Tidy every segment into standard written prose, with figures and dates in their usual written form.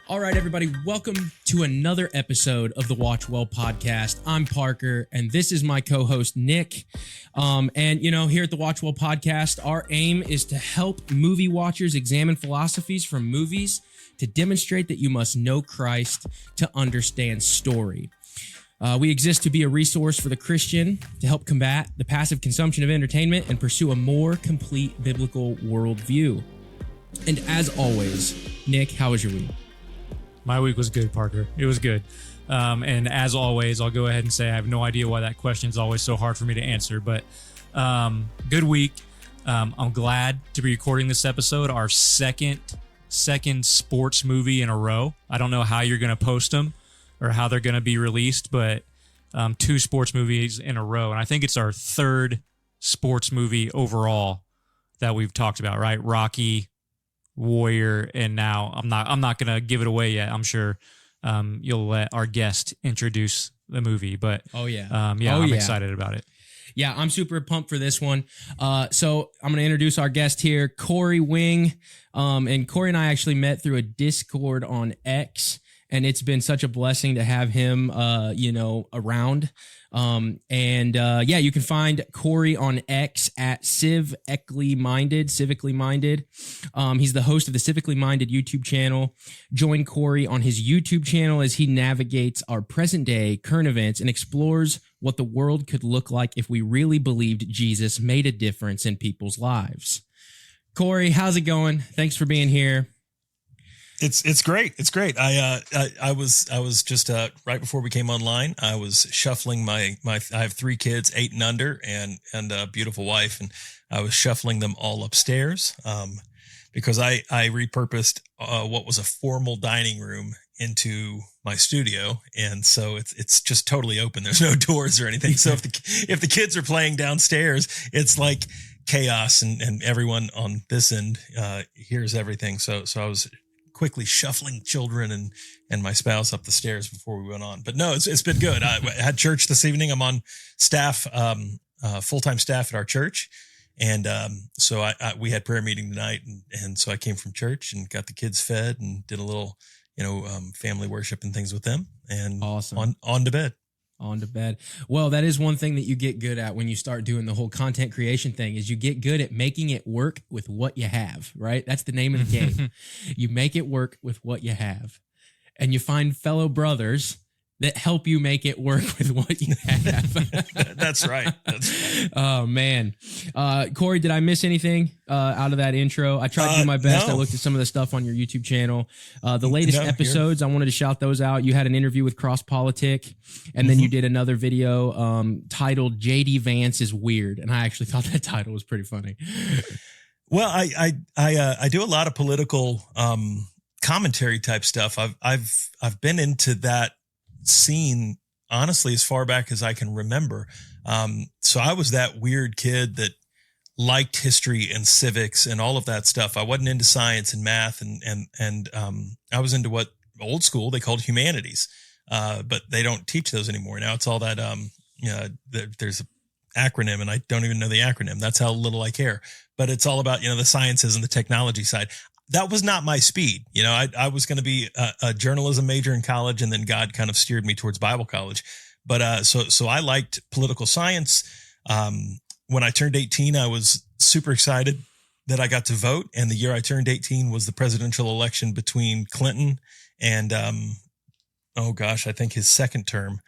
All right, everybody, welcome to another episode of the Watch Well podcast. I'm Parker, and this is my co-host, Nik. Here at the Watch Well podcast, our aim is to help movie watchers examine philosophies from movies to demonstrate that you must know Christ to understand story. We exist to be a resource for the Christian to help combat the passive consumption of entertainment and pursue a more complete biblical worldview. And as always, Nik, how was your week? My week was good, Parker. It was good. And as always, I'll go ahead and say I have no idea why that question is always so hard for me to answer, but good week. I'm glad to be recording this episode, our second sports movie in a row. I don't know how you're going to post them or how they're going to be released, but two sports movies in a row. And I think it's our third sports movie overall that we've talked about, right? Rocky, Warrior, and now I'm not gonna give it away yet. I'm sure you'll let our guest introduce the movie, but I'm excited about it. Yeah, I'm super pumped for this one. So I'm gonna introduce our guest here, Cory Wing. And Cory and I actually met through a Discord on X, and it's been such a blessing to have him around. You can find Cory on X at CivECCLY Minded. He's the host of the CivECCLY Minded YouTube channel. Join Cory on his YouTube channel as he navigates our present day current events and explores what the world could look like if we really believed Jesus made a difference in people's lives. Cory, how's it going? Thanks for being here. It's great. It's great. I was just right before we came online, I was shuffling my I have 3 kids, 8 and under, and a beautiful wife, and I was shuffling them all upstairs because I repurposed what was a formal dining room into my studio, and so it's just totally open. There's no doors or anything. So if the kids are playing downstairs, it's like chaos, and everyone on this end hears everything. So I was quickly shuffling children and my spouse up the stairs before we went on. But no, it's been good. I had church this evening. I'm on staff, full-time staff at our church. And so we had prayer meeting tonight. And so I came from church and got the kids fed and did a little, family worship and things with them. And awesome. On to bed. On to bed. Well, that is one thing that you get good at when you start doing the whole content creation thing is you get good at making it work with what you have, right? That's the name of the game. You make it work with what you have, and you find fellow brothers that help you make it work with what you have. That's right. Oh, man. Cory, did I miss anything out of that intro? I tried to do my best. No. I looked at some of the stuff on your YouTube channel. The latest episodes, I wanted to shout those out. You had an interview with Cross Politic, and then you did another video titled J.D. Vance is Weird. And I actually thought that title was pretty funny. Well, I do a lot of political commentary type stuff. I've been into that scene honestly as far back as I can remember. So I was that weird kid that liked history and civics and all of that stuff. I wasn't into science and math and I was into what old school they called humanities. But they don't teach those anymore. Now it's all that there's an acronym and I don't even know the acronym. That's how little I care. But it's all about, the sciences and the technology side. That was not my speed. I was going to be a journalism major in college, and then God kind of steered me towards Bible college. But so I liked political science. When I turned 18, I was super excited that I got to vote. And the year I turned 18 was the presidential election between Clinton and, I think his second term.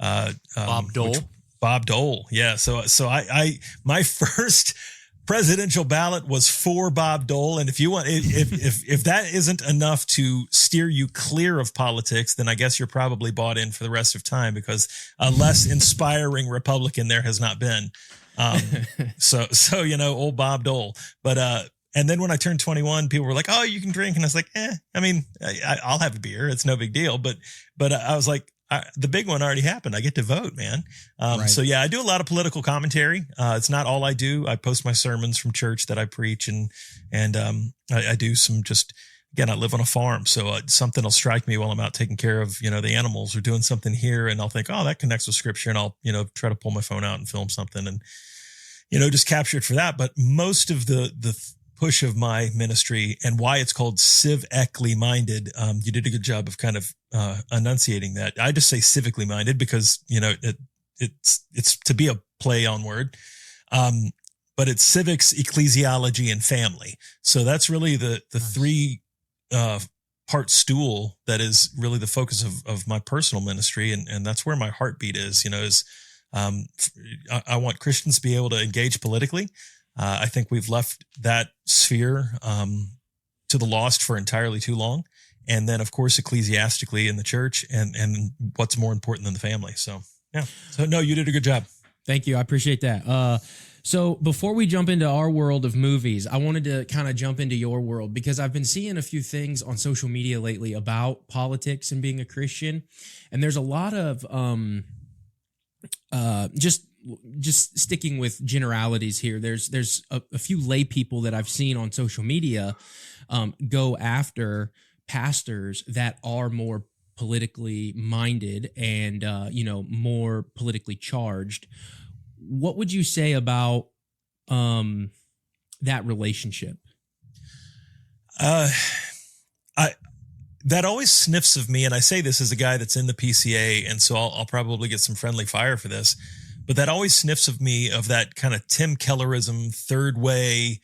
Bob Dole. Bob Dole. Yeah. So my first presidential ballot was for Bob Dole. And if you want, if that isn't enough to steer you clear of politics, then I guess you're probably bought in for the rest of time, because a less inspiring Republican there has not been. Old Bob Dole. But, and then when I turned 21, people were like, "Oh, you can drink." And I was like, I'll have a beer. It's no big deal. But I was like, the big one already happened. I get to vote, man. Right. So yeah, I do a lot of political commentary. It's not all I do. I post my sermons from church that I preach, and I do some just, again, I live on a farm. So something will strike me while I'm out taking care of, the animals, or doing something here. And I'll think, oh, that connects with scripture. And I'll, try to pull my phone out and film something and, just capture it for that. But most of the push of my ministry and why it's called CivECCLY Minded. You did a good job of kind of enunciating that. I just say civically minded because, it's to be a play on word. But it's civics, ecclesiology, and family. So that's really the nice. Three part stool that is really the focus of my personal ministry. And that's where my heartbeat is, I want Christians to be able to engage politically. I think we've left that sphere to the lost for entirely too long. And then, of course, ecclesiastically in the church and what's more important than the family. So, yeah. So, no, you did a good job. Thank you. I appreciate that. So before we jump into our world of movies, I wanted to kind of jump into your world because I've been seeing a few things on social media lately about politics and being a Christian. And there's a lot of just sticking with generalities here. There's a few lay people that I've seen on social media go after pastors that are more politically minded and more politically charged. What would you say about that relationship? That always sniffs of me, and I say this as a guy that's in the PCA, and so I'll probably get some friendly fire for this, but that always sniffs of me of that kind of Tim Kellerism, third way,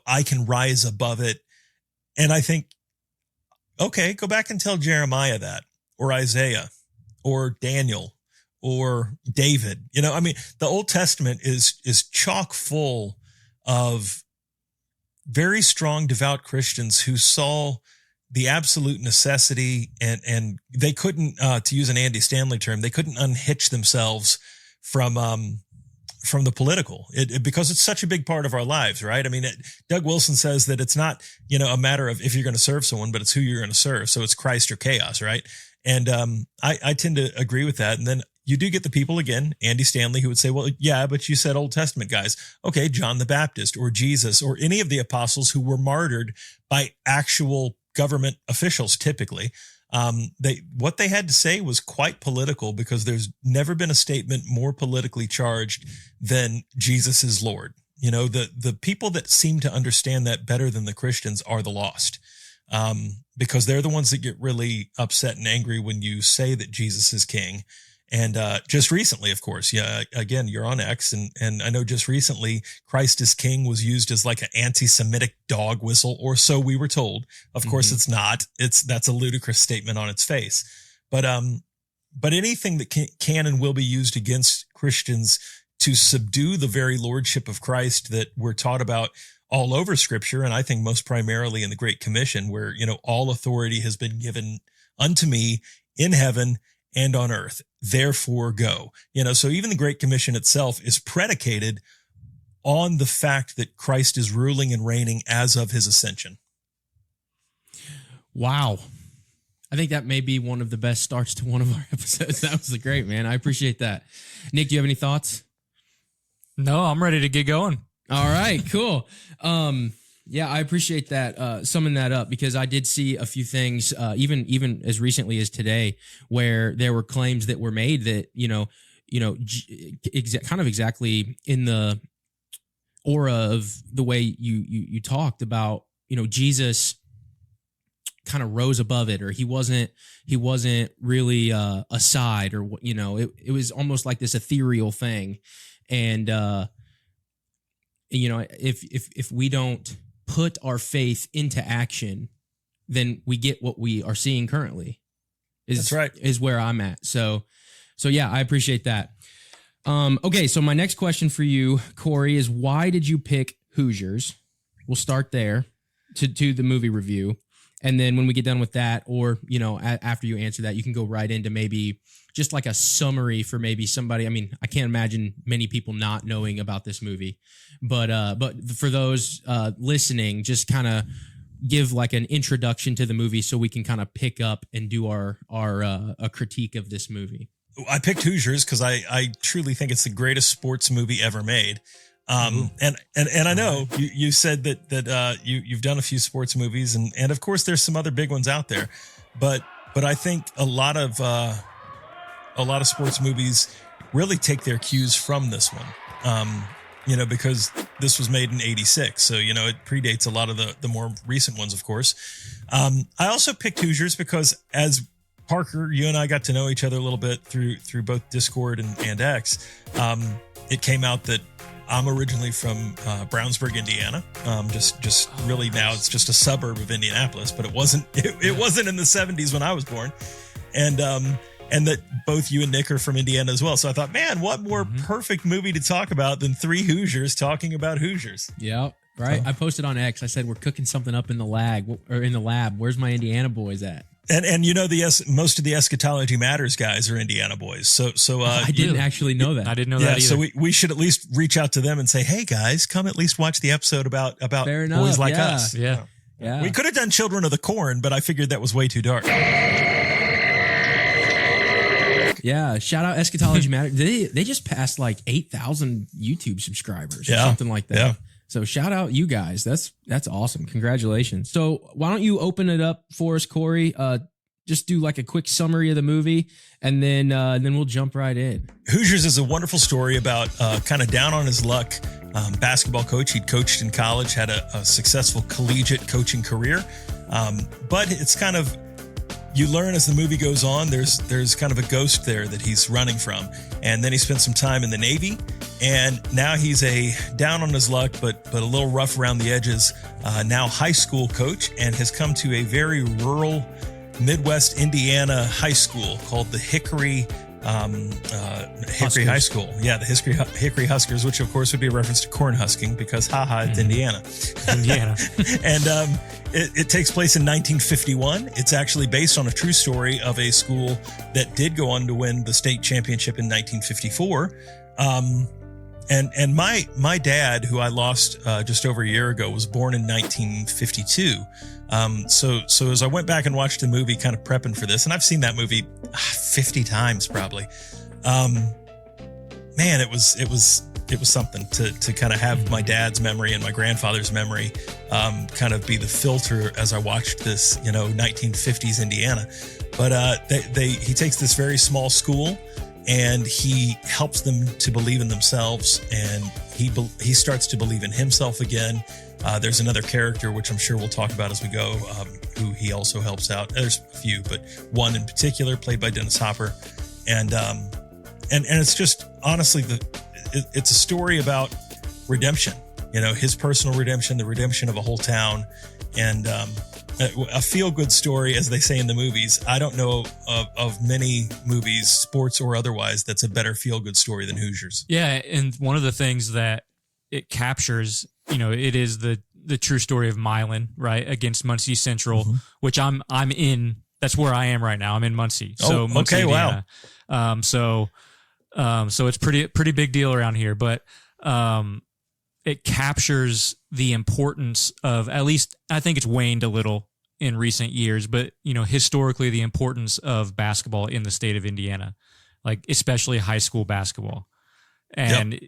I can rise above it. And I think, okay, go back and tell Jeremiah that, or Isaiah, or Daniel, or David. The Old Testament is chock full of very strong, devout Christians who saw the absolute necessity and they couldn't, to use an Andy Stanley term, they couldn't unhitch themselves from the political because it's such a big part of our lives, right? Doug Wilson says that it's not, a matter of if you're going to serve someone, but it's who you're going to serve. So it's Christ or chaos, right? And I tend to agree with that. And then you do get the people, again, Andy Stanley, who would say, well, yeah, but you said Old Testament guys. Okay, John the Baptist or Jesus or any of the apostles who were martyred by actual government officials, typically. What they had to say was quite political because there's never been a statement more politically charged than Jesus is Lord. The people that seem to understand that better than the Christians are the lost. Because they're the ones that get really upset and angry when you say that Jesus is king. And just recently, of course, again, you're on X, and I know just recently Christ is king was used as like an anti-Semitic dog whistle, or so we were told. Of course, it's not. That's a ludicrous statement on its face. But anything that can and will be used against Christians to subdue the very lordship of Christ that we're taught about all over Scripture, and I think most primarily in the Great Commission, where all authority has been given unto me in heaven and on earth, therefore go. So even the Great Commission itself is predicated on the fact that Christ is ruling and reigning as of his ascension. Wow. I think that may be one of the best starts to one of our episodes. That was great, man. I appreciate that. Nick, do you have any thoughts? No, I'm ready to get going. All right, cool. Yeah, I appreciate that, summing that up, because I did see a few things, even as recently as today, where there were claims that were made that, kind of exactly in the aura of the way you talked about, Jesus kind of rose above it, or he wasn't really aside, or it was almost like this ethereal thing, and if we don't put our faith into action, then we get what we are seeing currently. That's right. Is where I'm at. So yeah, I appreciate that. Okay, so my next question for you, Cory, is why did you pick Hoosiers? We'll start there to the movie review. And then when we get done with that, or, after you answer that, you can go right into maybe just like a summary for maybe somebody. I can't imagine many people not knowing about this movie, but for those listening, just kind of give like an introduction to the movie so we can kind of pick up and do our critique of this movie. I picked Hoosiers because I truly think it's the greatest sports movie ever made. And I know you said that you've done a few sports movies, and of course there's some other big ones out there, but I think a lot of sports movies really take their cues from this one. Because this was made in 86. So, you know, it predates a lot of the more recent ones, of course. I also picked Hoosiers because as Parker, you and I got to know each other a little bit through both Discord and X. It came out that I'm originally from Brownsburg, Indiana. Just really now it's just a suburb of Indianapolis, but it wasn't in the 70s when I was born. And that both you and Nick are from Indiana as well. So I thought, man, what more perfect movie to talk about than three Hoosiers talking about Hoosiers? Yeah, right. So. I posted on X. I said we're cooking something up in the lab. Where's my Indiana boys at? And you know most of the Eschatology Matters guys are Indiana boys. So I didn't actually know that. I didn't know that either. So we should at least reach out to them and say, hey guys, come at least watch the episode about Fair enough, boys like yeah. us. Yeah. Yeah. We could have done Children of the Corn, but I figured that was way too dark. Yeah, shout out Eschatology Matter. They just passed like 8,000 YouTube subscribers or Yeah, something like that. yeah. So shout out you guys. That's awesome. Congratulations. So why don't you open it up for us, Cory? Just do like a quick summary of the movie, and then we'll jump right in. Hoosiers is a wonderful story about kind of down on his luck basketball coach. He'd coached in college, had a successful collegiate coaching career, but it's kind of, you learn as the movie goes on, there's kind of a ghost there that he's running from. And then he spent some time in the Navy, and now he's a down on his luck, but a little rough around the edges, now high school coach, and has come to a very rural Midwest Indiana high school called the Hickory High School. Yeah, the Hickory Huskers, which of course would be a reference to corn husking because it's Indiana. Indiana. And it takes place in 1951. It's actually based on a true story of a school that did go on to win the state championship in 1954. And my dad, who I lost just over a year ago, was born in 1952. So as I went back and watched the movie, kind of prepping for this, and I've seen that movie 50 times probably. Man, it was something to kind of have my dad's memory and my grandfather's memory kind of be the filter as I watched this, 1950s Indiana. But he takes this very small school and he helps them to believe in themselves, and he starts to believe in himself again. There's another character, which I'm sure we'll talk about as we go, who he also helps out. There's a few, but one in particular, played by Dennis Hopper, and it's just honestly it's a story about redemption. His personal redemption, the redemption of a whole town, and a feel-good story, as they say in the movies. I don't know of many movies, sports or otherwise, that's a better feel-good story than Hoosiers. Yeah, and one of the things that it captures, it is the true story of Milan, right, against Muncie Central, which I'm in. That's where I am right now. I'm in Muncie. So Muncie, okay, Indiana. Wow. So it's pretty big deal around here, but it captures the importance of, at least I think it's waned a little in recent years, but historically the importance of basketball in the state of Indiana, like especially high school basketball. And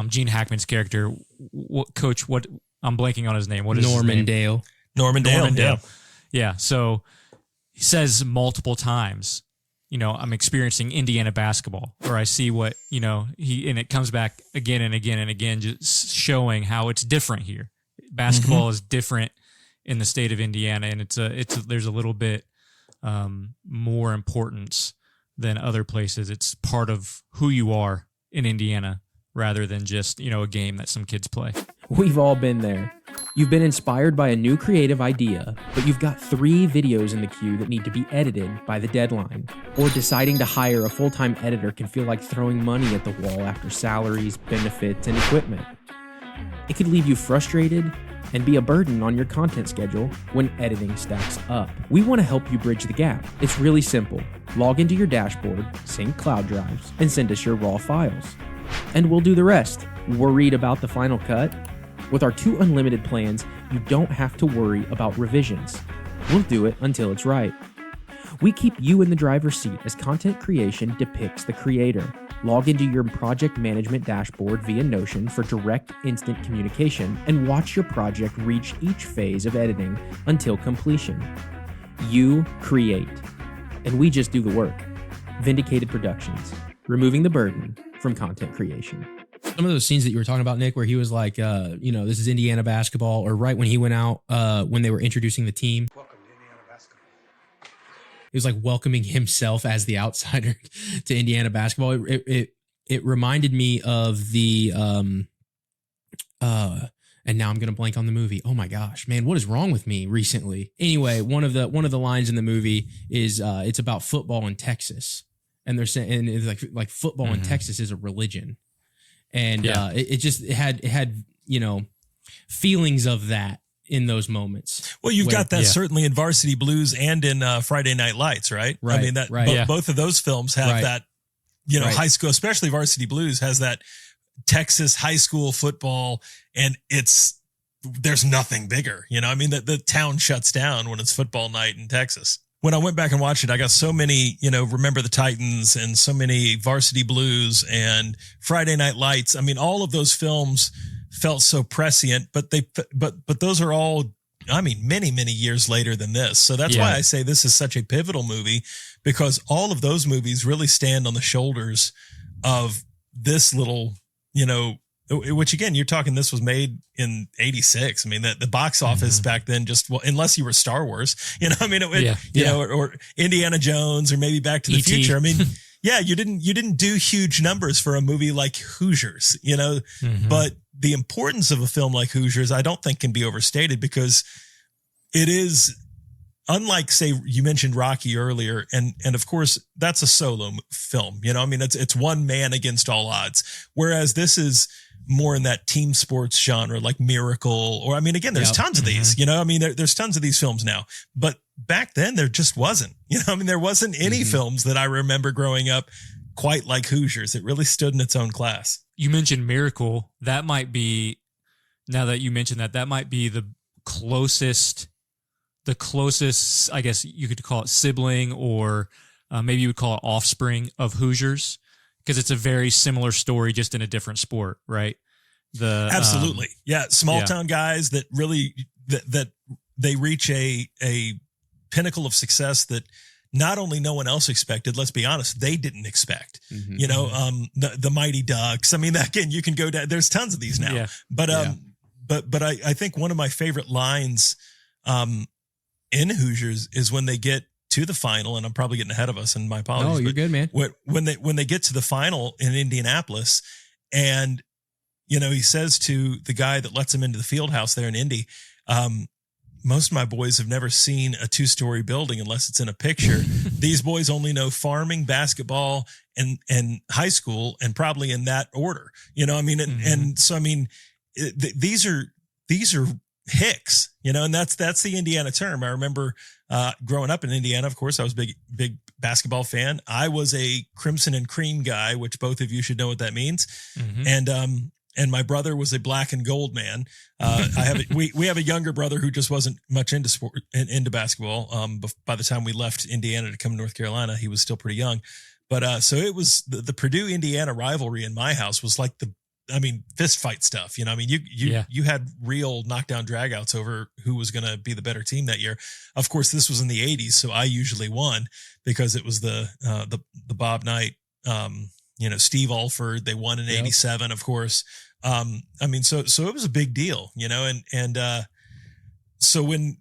Gene Hackman's character, Coach, what I'm blanking on his name. What is Norman his name? Norman Dale. Yeah. So he says multiple times, I'm experiencing Indiana basketball, or I see what, and it comes back again and again and again, just showing how it's different here. Basketball is different in the state of Indiana, and there's a little bit more importance than other places. It's part of who you are in Indiana, rather than just, a game that some kids play. We've all been there. You've been inspired by a new creative idea, but you've got 3 videos in the queue that need to be edited by the deadline. Or deciding to hire a full-time editor can feel like throwing money at the wall after salaries, benefits, and equipment. It could leave you frustrated and be a burden on your content schedule when editing stacks up. We want to help you bridge the gap. It's really simple. Log into your dashboard, sync cloud drives, and send us your raw files. And we'll do the rest. Worried about the final cut? With our 2 unlimited plans, you don't have to worry about revisions. We'll do it until it's right. We keep you in the driver's seat as content creation depicts the creator. Log into your project management dashboard via Notion for direct, instant communication, and watch your project reach each phase of editing until completion. You create, and we just do the work. Vindicated Productions, removing the burden from content creation. some of those scenes that you were talking about, Nick, where he was like, this is Indiana basketball, or right when he went out, when they were introducing the team. Welcome to Indiana basketball. He was like welcoming himself as the outsider to Indiana basketball. It reminded me of the, and now I'm going to blank on the movie. Oh my gosh, man, what is wrong with me recently? Anyway, one of the lines in the movie is, it's about football in Texas. And they're saying, and it's like football in Texas is a religion. And it had feelings of that in those moments. Well, you've got that certainly in Varsity Blues and in Friday Night Lights, right? Right. I mean, that both of those films have that, high school, especially Varsity Blues has that Texas high school football, and there's nothing bigger. I mean, the town shuts down when it's football night in Texas. When I went back and watched it, I got so many, Remember the Titans and so many Varsity Blues and Friday Night Lights. I mean, all of those films felt so prescient, but those are all, I mean, many, many years later than this. So that's why I say this is such a pivotal movie, because all of those movies really stand on the shoulders of this little, which again, you're talking, this was made in 86. I mean, the box office back then, unless you were Star Wars, or Indiana Jones, or maybe Back to the Future. I mean, you didn't do huge numbers for a movie like Hoosiers, but the importance of a film like Hoosiers, I don't think can be overstated, because it is, unlike, say, you mentioned Rocky earlier, and of course that's a solo film, I mean, it's one man against all odds. Whereas this is more in that team sports genre, like Miracle, or, I mean, again, there's tons of these, I mean, there's tons of these films now, but back then there just wasn't, I mean, there wasn't any films that I remember growing up quite like Hoosiers. It really stood in its own class. You mentioned Miracle. That might be, now that you mentioned that might be the closest, I guess you could call it sibling, or maybe you would call it offspring of Hoosiers, because it's a very similar story, just in a different sport, right? Absolutely. Small town guys that really, that they reach a pinnacle of success that not only no one else expected, let's be honest, they didn't expect, the Mighty Ducks. I mean, again, you can go down, there's tons of these now, but I think one of my favorite lines, in Hoosiers is when they get to the final, and I'm probably getting ahead of us, and my apologies. Oh, you're good, man. When they get to the final in Indianapolis, and he says to the guy that lets him into the field house there in Indy, most of my boys have never seen a 2-story building unless it's in a picture. These boys only know farming, basketball, and high school, and probably in that order. I mean, and so I mean, these are Hicks, and that's the Indiana term. I remember growing up in Indiana. Of course, I was big basketball fan. I was a Crimson and Cream guy, which both of you should know what that means. And my brother was a black and gold man. We have a younger brother who just wasn't much into sport, into basketball. By the time we left Indiana to come to North Carolina, he was still pretty young. But so it was the Purdue Indiana rivalry in my house was like fist fight stuff. I mean, you had real knockdown dragouts over who was going to be the better team that year. Of course, this was in the 80s, so I usually won because it was the Bob Knight, Steve Alford. They won in 87, of course. I mean, so it was a big deal, and so when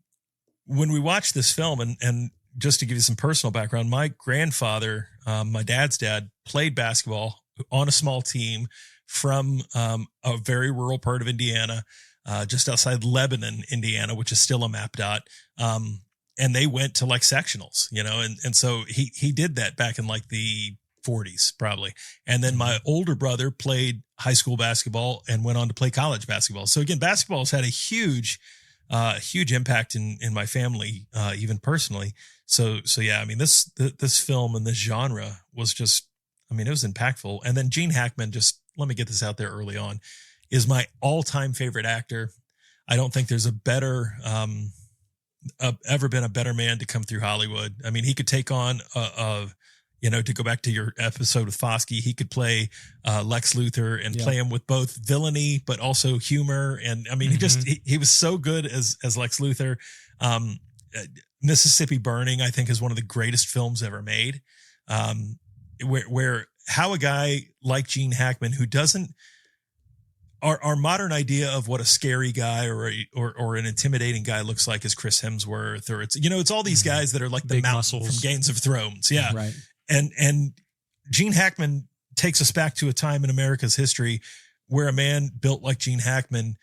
we watched this film, and just to give you some personal background, my grandfather, my dad's dad, played basketball on a small team from a very rural part of Indiana, just outside Lebanon, Indiana, which is still a map dot. And they went to like sectionals, and so he did that back in like the 40s probably. And then my older brother played high school basketball and went on to play college basketball. So again, basketball has had a huge impact in my family, even personally. So yeah, I mean, this film and this genre was just, I mean, it was impactful. And then Gene Hackman, just let me get this out there early on, is my all-time favorite actor. I don't think there's a better, ever been a better man to come through Hollywood. I mean, he could take on to go back to your episode with Foskey, he could play Lex Luthor and play him with both villainy, but also humor. And I mean, he was so good as Lex Luthor. Mississippi Burning, I think, is one of the greatest films ever made. Where how a guy like Gene Hackman, who doesn't our modern idea of what a scary guy or an intimidating guy looks like is Chris Hemsworth, or it's all these guys that are like the Big mountain muscles from Games of Thrones. Yeah. Right. And Gene Hackman takes us back to a time in America's history where a man built like Gene Hackman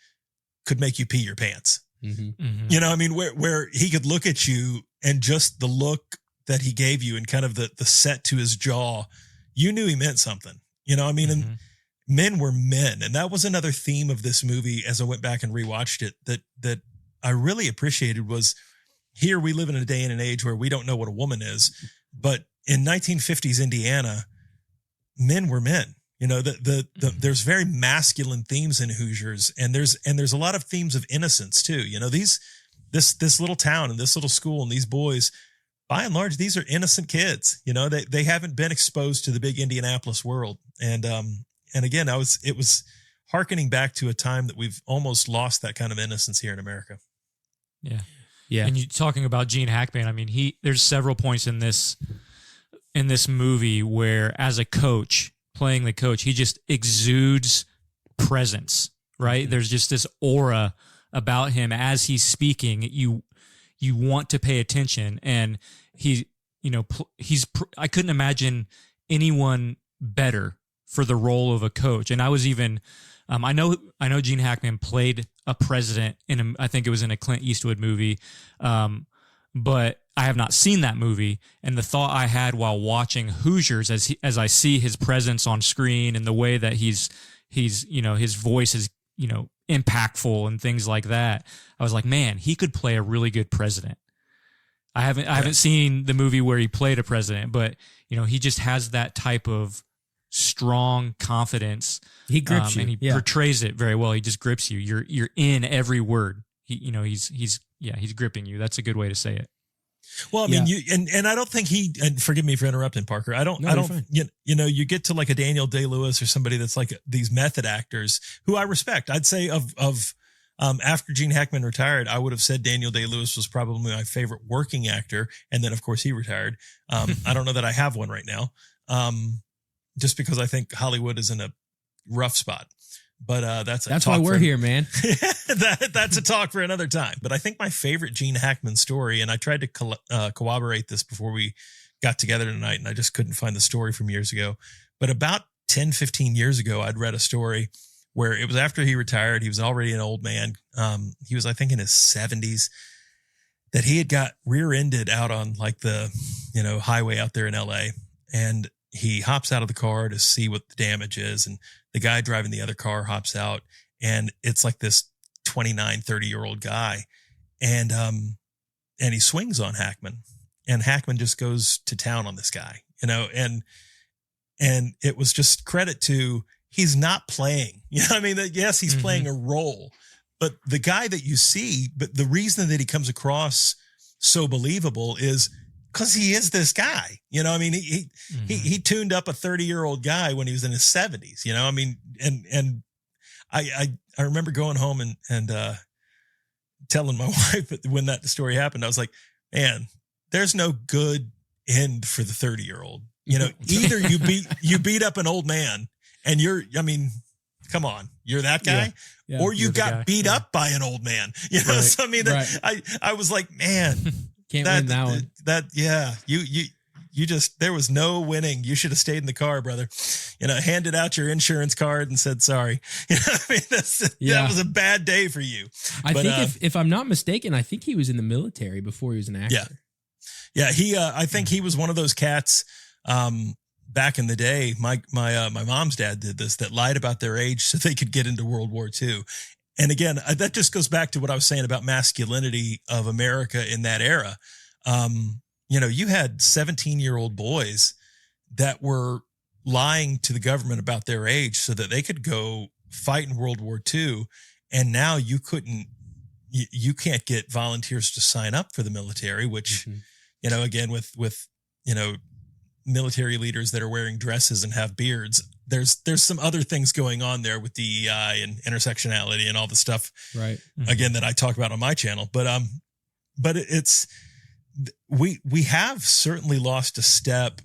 could make you pee your pants. You know, I mean, where he could look at you and just the look that he gave you and kind of the set to his jaw, you knew he meant something, you know, I mean, and men were men. And that was another theme of this movie as I went back and rewatched it that I really appreciated was here we live in a day and an age where we don't know what a woman is, but in 1950s Indiana, men were men. You know, there's very masculine themes in Hoosiers, and there's a lot of themes of innocence too. You know, this little town and this little school and these boys, by and large, these are innocent kids. You know, they haven't been exposed to the big Indianapolis world. And again, it was hearkening back to a time that we've almost lost that kind of innocence here in America. Yeah. Yeah. And you talking about Gene Hackman, I mean, there's several points in this movie where as a coach, playing the coach, he just exudes presence, right? There's just this aura about him as he's speaking. You want to pay attention, and I couldn't imagine anyone better for the role of a coach. And I was even, I know Gene Hackman played a president I think it was in a Clint Eastwood movie, but I have not seen that movie, and the thought I had while watching Hoosiers, as I see his presence on screen and the way that he's his voice is impactful and things like that, I was like, man, he could play a really good president. I haven't seen the movie where he played a president, but he just has that type of strong confidence. He grips you, and he portrays it very well. He just grips you. You're in every word. He's gripping you. That's a good way to say it. Well, I mean, and I don't think and forgive me for interrupting, Parker. I don't, you get to like a Daniel Day-Lewis or somebody that's like these method actors who I respect. I'd say after Gene Hackman retired, I would have said Daniel Day-Lewis was probably my favorite working actor. And then of course he retired. I don't know that I have one right now. Just because I think Hollywood is in a rough spot. But that's why we're here, man. That's a talk for another time. But I think my favorite Gene Hackman story, and I tried to corroborate this before we got together tonight, and I just couldn't find the story from years ago. But about 10, 15 years ago, I'd read a story where it was after he retired. He was already an old man. He was, I think, in his 70s, that he had got rear-ended out on like the highway out there in LA. And he hops out of the car to see what the damage is. And the guy driving the other car hops out, and it's like this 29, 30-year-old guy. And he swings on Hackman, and Hackman just goes to town on this guy, and it was just credit to, he's not playing, I mean, yes, he's playing a role, but the guy that you see, but the reason that he comes across so believable is because he is this guy, I mean, he tuned up a 30-year-old guy when he was in his 70s, I mean, and I remember going home and telling my wife when that story happened, I was like, man, there's no good end for the 30-year-old, either you beat up an old man and come on, you're that guy, or you got beat up by an old man, Right. So I mean, I was like, man, can't win that one. You just, there was no winning. You should have stayed in the car, brother. Handed out your insurance card and said sorry. I mean, that was a bad day for you. I think if I'm not mistaken, I think he was in the military before he was an actor. Yeah. I think he was one of those cats. Back in the day, my mom's dad did this, that lied about their age so they could get into World War II. And again, that just goes back to what I was saying about masculinity of America in that era. You had 17-year-old boys that were lying to the government about their age so that they could go fight in World War II. And now you can't get volunteers to sign up for the military, which, again, with military leaders that are wearing dresses and have beards, there's some other things going on there with DEI and intersectionality and all the stuff, right? Again, that I talk about on my channel, but it's, we have certainly lost a step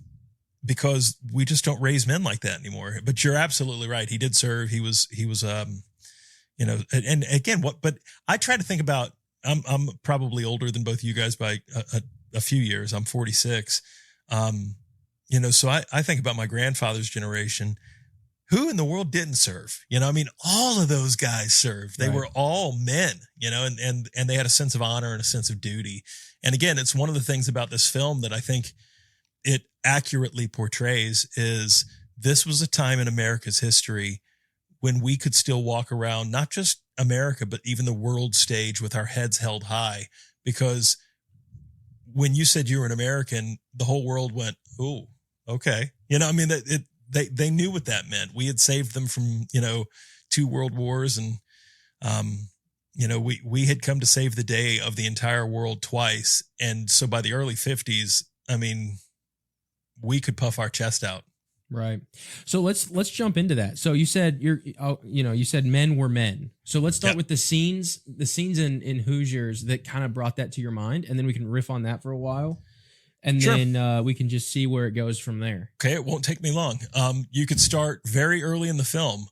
because we just don't raise men like that anymore. But you're absolutely right. He did serve. He was and again, but I try to think about, I'm probably older than both of you guys by a few years. I'm 46. So I think about my grandfather's generation. Who in the world didn't serve? All of those guys served. They were all men, and they had a sense of honor and a sense of duty. And again, it's one of the things about this film that I think it accurately portrays is this was a time in America's history when we could still walk around, not just America, but even the world stage with our heads held high. Because when you said you were an American, the whole world went, oh, okay. They knew what that meant. We had saved them from, 2 world wars. And, we had come to save the day of the entire world twice. And so by the early 50s, we could puff our chest out. Right. So let's jump into that. So you said you said men were men. So let's start with the scenes in Hoosiers that kind of brought that to your mind, and then we can riff on that for a while. And then we can just see where it goes from there. Okay, it won't take me long. You could start very early in the film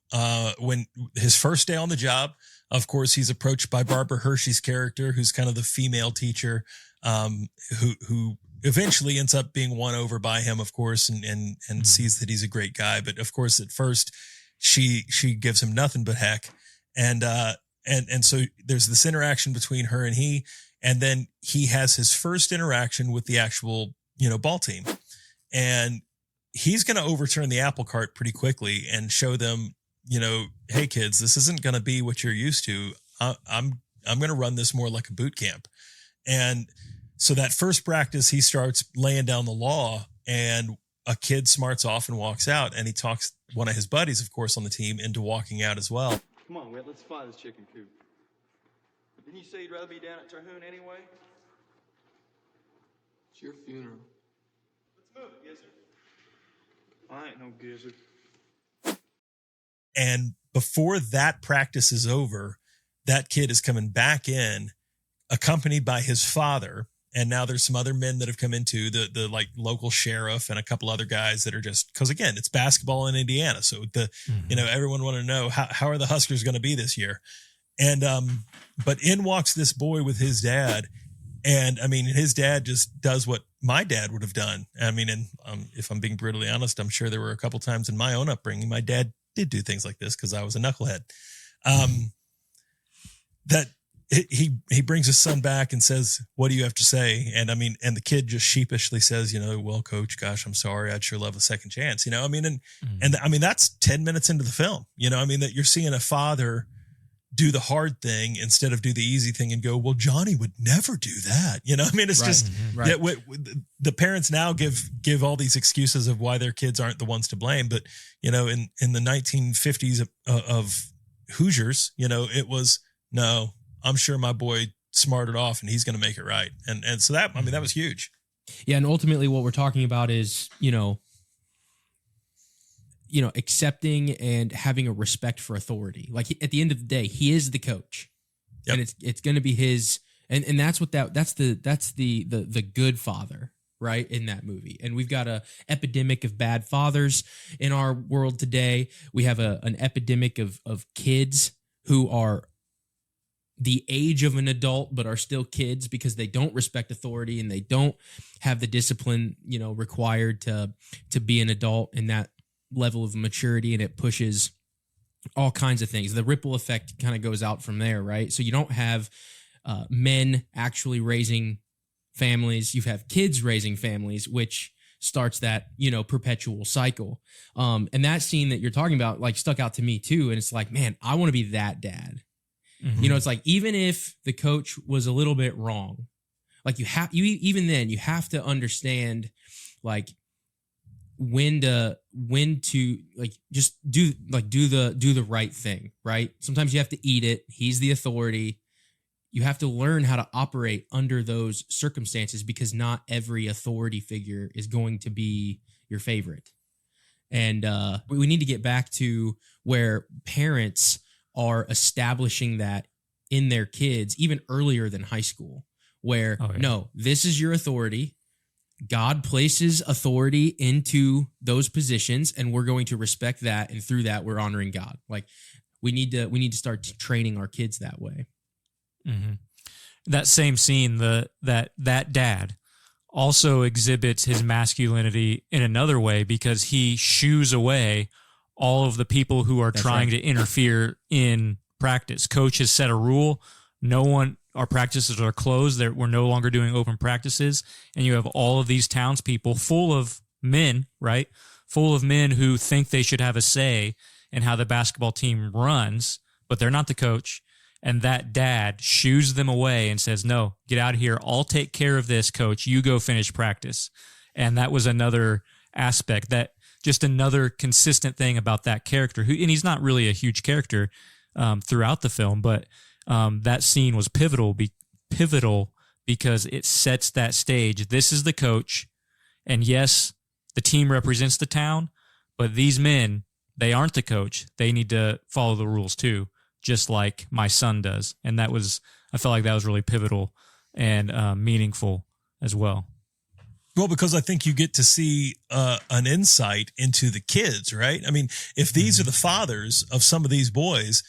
when his first day on the job. Of course, he's approached by Barbara Hershey's character, who's kind of the female teacher, who eventually ends up being won over by him, of course, and sees that he's a great guy. But of course, at first, she gives him nothing but heck, and so there's this interaction between her and he. And then he has his first interaction with the actual, ball team, and he's going to overturn the apple cart pretty quickly and show them, hey kids, this isn't going to be what you're used to. I'm going to run this more like a boot camp. And so that first practice, he starts laying down the law, and a kid smarts off and walks out, and he talks one of his buddies, of course, on the team into walking out as well. Come on, Whit, let's fly this chicken coop. Didn't you say you'd rather be down at Terhune anyway? It's your funeral. Let's move, Gizzard. I ain't no gizzard. And before that practice is over, that kid is coming back in, accompanied by his father. And now there's some other men that have come into the like local sheriff and a couple other guys that are just, because again, it's basketball in Indiana. So everyone want to know how are the Huskers going to be this year? And, but in walks this boy with his dad. And his dad just does what my dad would have done. If I'm being brutally honest, I'm sure there were a couple times in my own upbringing, my dad did do things like this because I was a knucklehead. That he brings his son back and says, what do you have to say? And and the kid just sheepishly says, well, coach, gosh, I'm sorry. I'd sure love a second chance, and that's 10 minutes into the film, that you're seeing a father do the hard thing instead of do the easy thing and go, well, Johnny would never do that. It's right. just right. The parents now give all these excuses of why their kids aren't the ones to blame. But, in the 1950s of Hoosiers, it was, no, I'm sure my boy smarted off and he's going to make it right. And so that was huge. Yeah. And ultimately what we're talking about is, accepting and having a respect for authority. Like at the end of the day, he is the coach, and it's going to be his. And that's what that's the good father, right? In that movie. And we've got a epidemic of bad fathers in our world today. We have an epidemic of kids who are the age of an adult, but are still kids because they don't respect authority and they don't have the discipline, required to be an adult in that level of maturity, and it pushes all kinds of things. The ripple effect kind of goes out from there, right? So you don't have men actually raising families. You have kids raising families, which starts that, perpetual cycle. And that scene that you're talking about, like, stuck out to me too. And it's like, man, I want to be that dad. Mm-hmm. It's like, even if the coach was a little bit wrong, like you have to understand, like, when to like just do the right thing, right? Sometimes you have to eat it. He's the authority. You have to learn how to operate under those circumstances because not every authority figure is going to be your favorite. And we need to get back to where parents are establishing that in their kids even earlier than high school, where no, this is your authority. God places authority into those positions, and we're going to respect that. And through that, we're honoring God. Like, we need to start training our kids that way. Mm-hmm. That same scene, that dad also exhibits his masculinity in another way because he shoos away all of the people who are trying to interfere in practice. Coach has set a rule. Our practices are closed. We're no longer doing open practices. And you have all of these townspeople full of men, right? Full of men who think they should have a say in how the basketball team runs, but they're not the coach. And that dad shoos them away and says, no, get out of here. I'll take care of this, coach. You go finish practice. And that was another aspect, that just another consistent thing about that character, and he's not really a huge character throughout the film, but that scene was pivotal because it sets that stage. This is the coach, and yes, the team represents the town, but these men, they aren't the coach. They need to follow the rules too, just like my son does. And I felt like that was really pivotal and meaningful as well. Well, because I think you get to see an insight into the kids, right? I mean, if these are the fathers of some of these boys,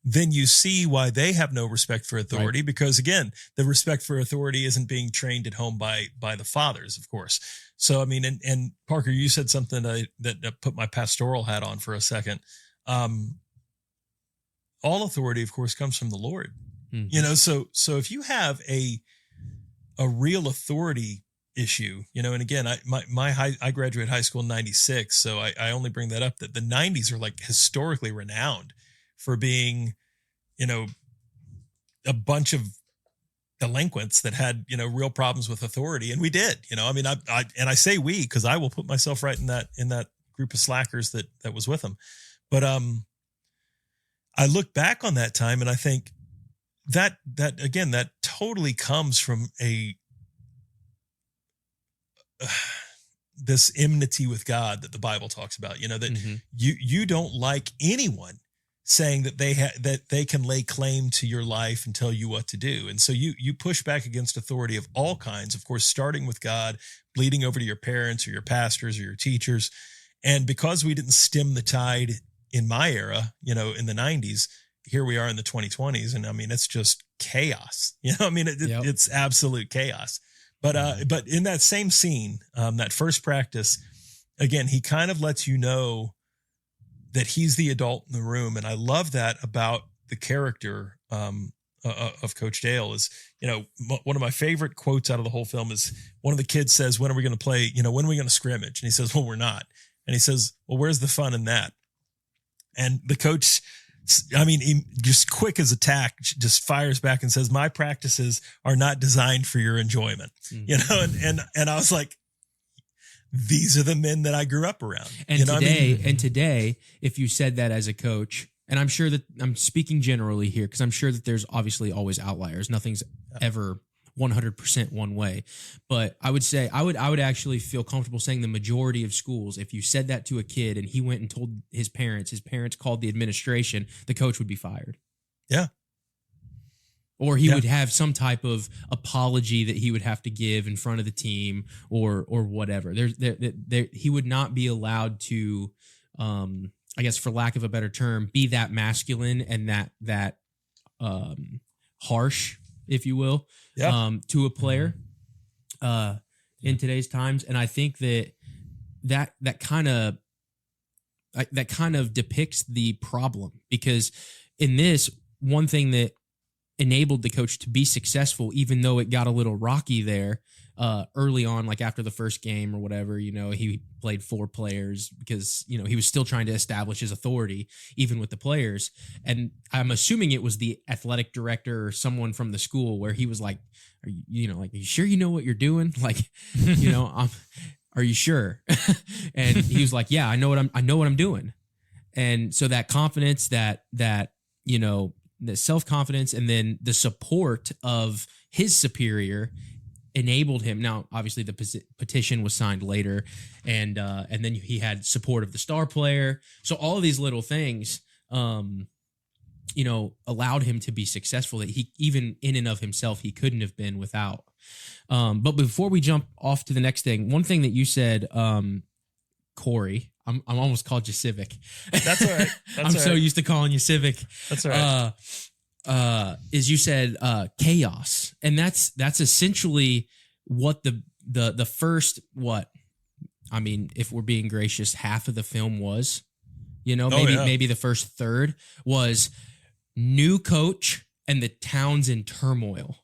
then you see why they have no respect for authority, right? Because again, the respect for authority isn't being trained at home by the fathers, of course. So, I mean, and Parker, you said something that put my pastoral hat on for a second. All authority, of course, comes from the Lord. Mm-hmm. You know, so if you have a real authority issue, you know, and again, I graduated high school in 96. So I only bring that up, that the 90s are like historically renowned for being, you know, a bunch of delinquents that had, you know, real problems with authority. And we did, you know, I mean, I say we, because I will put myself right in that group of slackers that was with them. But I look back on that time and I think that again, that totally comes from this enmity with God that the Bible talks about, you know, that mm-hmm. you don't like anyone saying that they can lay claim to your life and tell you what to do. And so you push back against authority of all kinds, of course, starting with God, bleeding over to your parents or your pastors or your teachers. And because we didn't stem the tide in my era, you know, in the 90s, here we are in the 2020s. And I mean, it's just chaos, you know, I mean, it's absolute chaos. But in that same scene, that first practice, again, he kind of lets you know that he's the adult in the room. And I love that about the character of Coach Dale. Is, you know, one of my favorite quotes out of the whole film is one of the kids says, when are we going to play? You know, when are we going to scrimmage? And he says, well, we're not. And he says, well, where's the fun in that? And the coach, I mean, he just quick as a tack, just fires back and says, my practices are not designed for your enjoyment, mm-hmm. you know? And I was like, these are the men that I grew up around. And you know today, if you said that as a coach, and I'm sure that I'm speaking generally here, because I'm sure that there's obviously always outliers. Nothing's ever 100% one way. But I would say, I would actually feel comfortable saying the majority of schools, if you said that to a kid and he went and told his parents called the administration, the coach would be fired. Yeah. Or he would have some type of apology that he would have to give in front of the team or whatever. He would not be allowed to, I guess for lack of a better term, be that masculine and that harsh, if you will, to a player in today's times. And I think that kind of depicts the problem, because in this, one thing that enabled the coach to be successful, even though it got a little rocky there early on, like after the first game or whatever, you know, he played 4 players because, you know, he was still trying to establish his authority even with the players. And I'm assuming it was the athletic director or someone from the school where he was like, are you sure you know what you're doing? Like, you know, are you sure? And he was like, yeah, I know what I'm doing. And so that confidence, that, you know, the self-confidence and then the support of his superior enabled him. Now, obviously the petition was signed later and then he had support of the star player. So all of these little things, you know, allowed him to be successful that he, even in and of himself, he couldn't have been without. But before we jump off to the next thing, one thing that you said, Cory, I'm almost called you Civic. That's all right. I'm so used to calling you Civic. That's all right. Is you said chaos, and that's essentially what the first what I mean, if we're being gracious, half of the film was, maybe the first third was new coach and the town's in turmoil.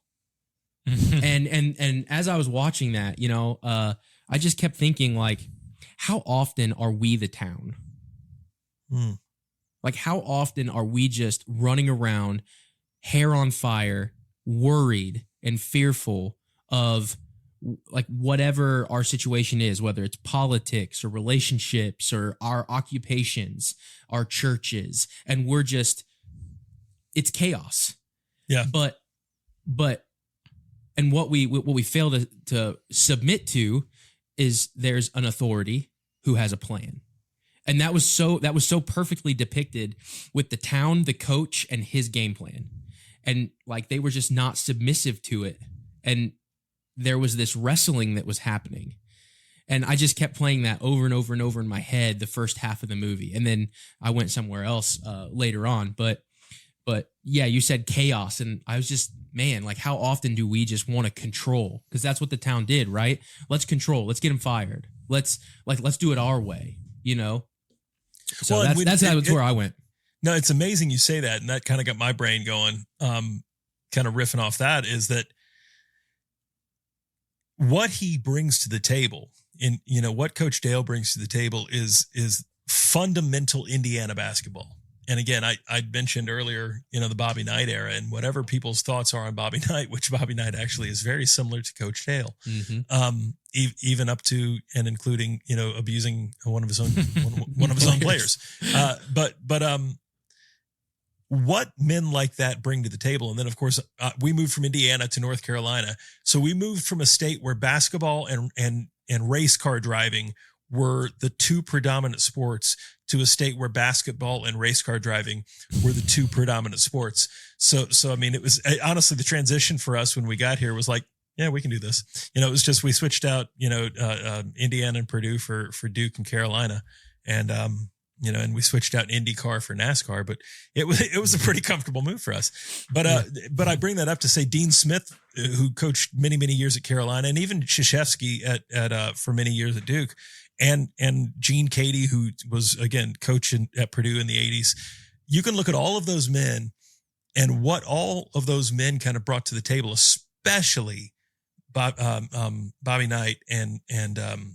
and as I was watching that, I just kept thinking, like, how often are we the town? Like, how often are we just running around, hair on fire, worried and fearful of like whatever our situation is, whether it's politics or relationships or our occupations, our churches, and it's chaos. Yeah. But and what we fail to submit to is there's an authority who has a plan. And that was so perfectly depicted with the town, the coach, and his game plan. And like they were just not submissive to it. And there was this wrestling that was happening. And I just kept playing that over and over and over in my head the first half of the movie. And then I went somewhere else later on. But yeah, you said chaos. And I was just, man, like how often do we just want to control? Because that's what the town did, right? Let's control. Let's get him fired. Let's do it our way, So Well, that's where I went. No, it's amazing you say that. And that kind of got my brain going. Kind of riffing off that is that what he brings to the table what Coach Dale brings to the table is fundamental Indiana basketball. And again, I mentioned earlier, the Bobby Knight era and whatever people's thoughts are on Bobby Knight, which Bobby Knight actually is very similar to Coach Dale, even up to and including, abusing one of his own players. But what men like that bring to the table. And then, of course, we moved from Indiana to North Carolina. So we moved from a state where basketball and race car driving were the two predominant sports to a state where basketball and race car driving were the two predominant sports. So I mean, it was honestly the transition for us when we got here was like, yeah, we can do this. It was just, we switched out, Indiana and Purdue for Duke and Carolina. And, and we switched out IndyCar for NASCAR, but it was a pretty comfortable move for us. But I bring that up to say Dean Smith, who coached many, many years at Carolina, and even Krzyzewski at for many years at Duke, and Gene Cady, who was again coach at Purdue in the 80s. You can look at all of those men and what all of those men kind of brought to the table, especially Bobby Knight and